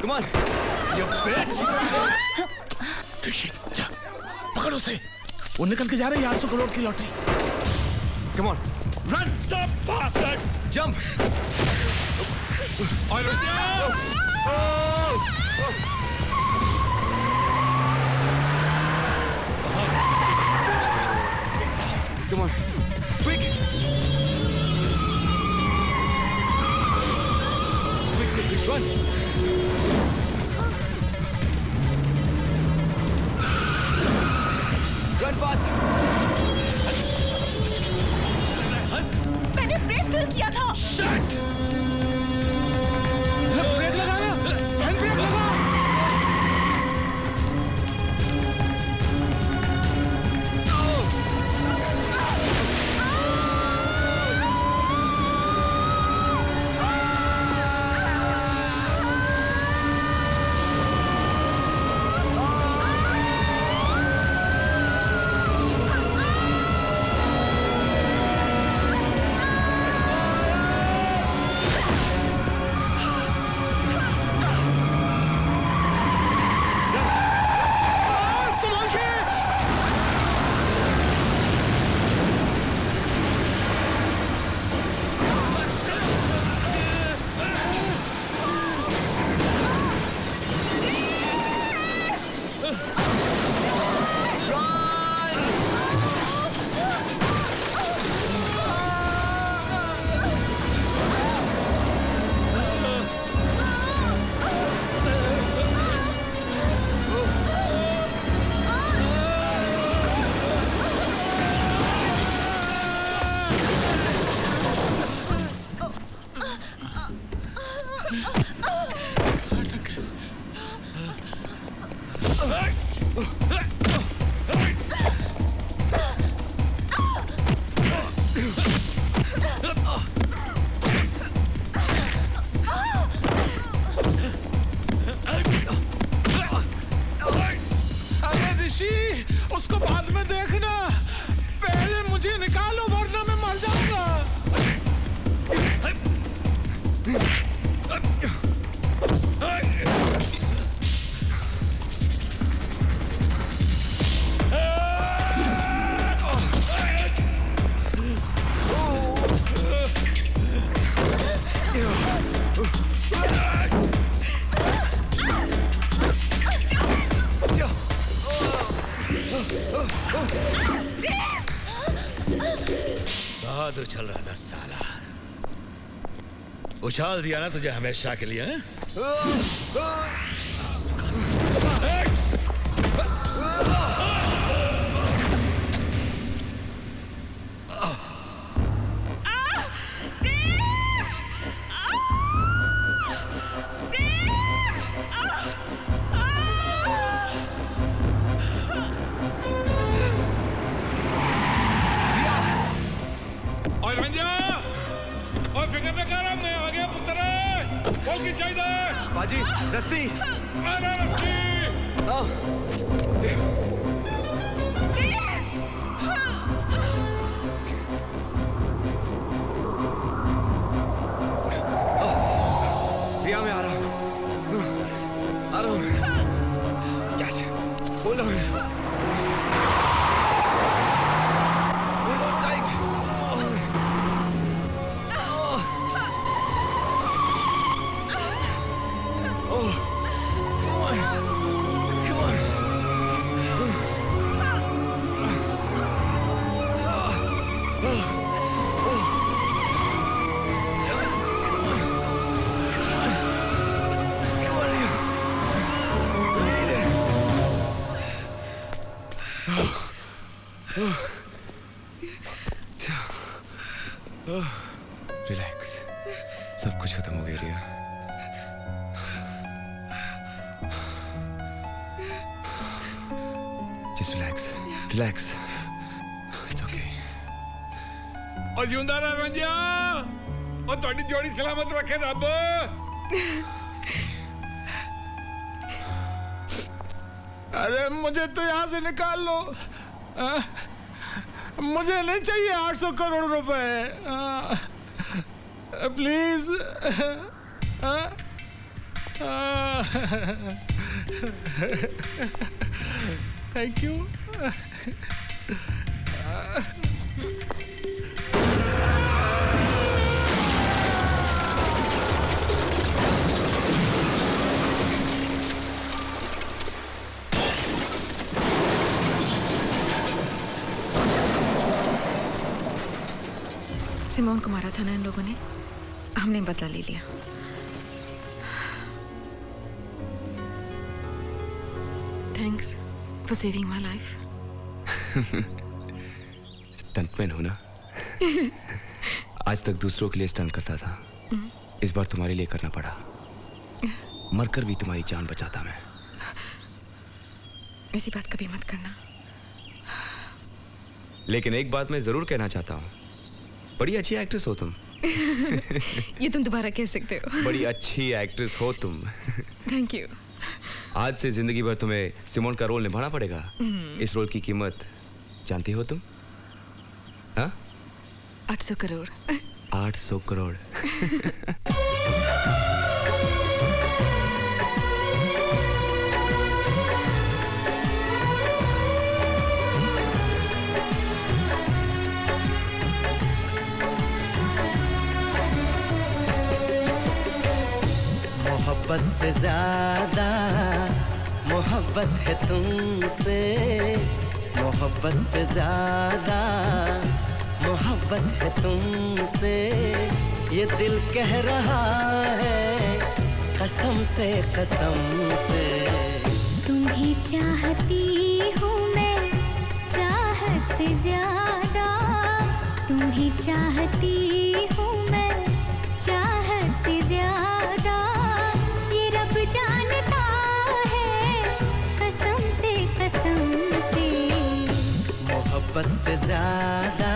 Come on. ऋषि जा पकड़ो उसे, वो निकल के जा रहे हैं 800 करोड़ की lottery. Come on run stop bastard jump. Come on, quick! Quick, run! Run fast! मैंने ब्रेक फेल किया था। Shut! ब्रेक लगाया, हैंड ब्रेक लगा। बहादुर चल रहा था साला। उछाल दिया ना तुझे हमेशा के लिए, हैं? बाजी रस्सी प्रिया मैं आ रहा हूँ कैच होल्ड ऑन रिलैक्स, सब कुछ खत्म हो गया Riya. Just relax relax, it's okay. और जिंदा रह रंजिया, और तुम्हारी जोड़ी सलामत रखे रब। अरे मुझे तो यहाँ से निकाल लो, मुझे नहीं चाहिए 800 करोड़ रुपए, प्लीज। Thank you. सिमोन को मारा था ना इन लोगों ने, हमने बदला ले लिया। Thanks for saving my life. Stuntman हो ना? आज तक दूसरों के लिए स्टंट करता था, इस बार तुम्हारे लिए करना पड़ा। मरकर भी तुम्हारी जान बचाता मैं। ऐसी बात कभी मत करना। लेकिन एक बात मैं जरूर कहना चाहता हूँ, बड़ी अच्छी एक्ट्रेस हो तुम। ये तुम दोबारा कह सकते हो। बड़ी अच्छी एक्ट्रेस हो तुम। Thank you. आज से जिंदगी भर तुम्हें सिमोन का रोल निभाना पड़ेगा। इस रोल की कीमत जानती हो तुम? हाँ? 800 करोड़। 800 करोड़। मोहब्बत से ज्यादा मोहब्बत है तुमसे, मोहब्बत से ज्यादा मोहब्बत है तुमसे, ये दिल कह रहा है कसम से कसम से। तुम्हें चाहती हूँ मैं चाहत से ज्यादा, तुम्हें चाहती हूँ मैं चाहत से ज्यादा, ये रब जानता है कसम से कसम से। मोहब्बत से ज्यादा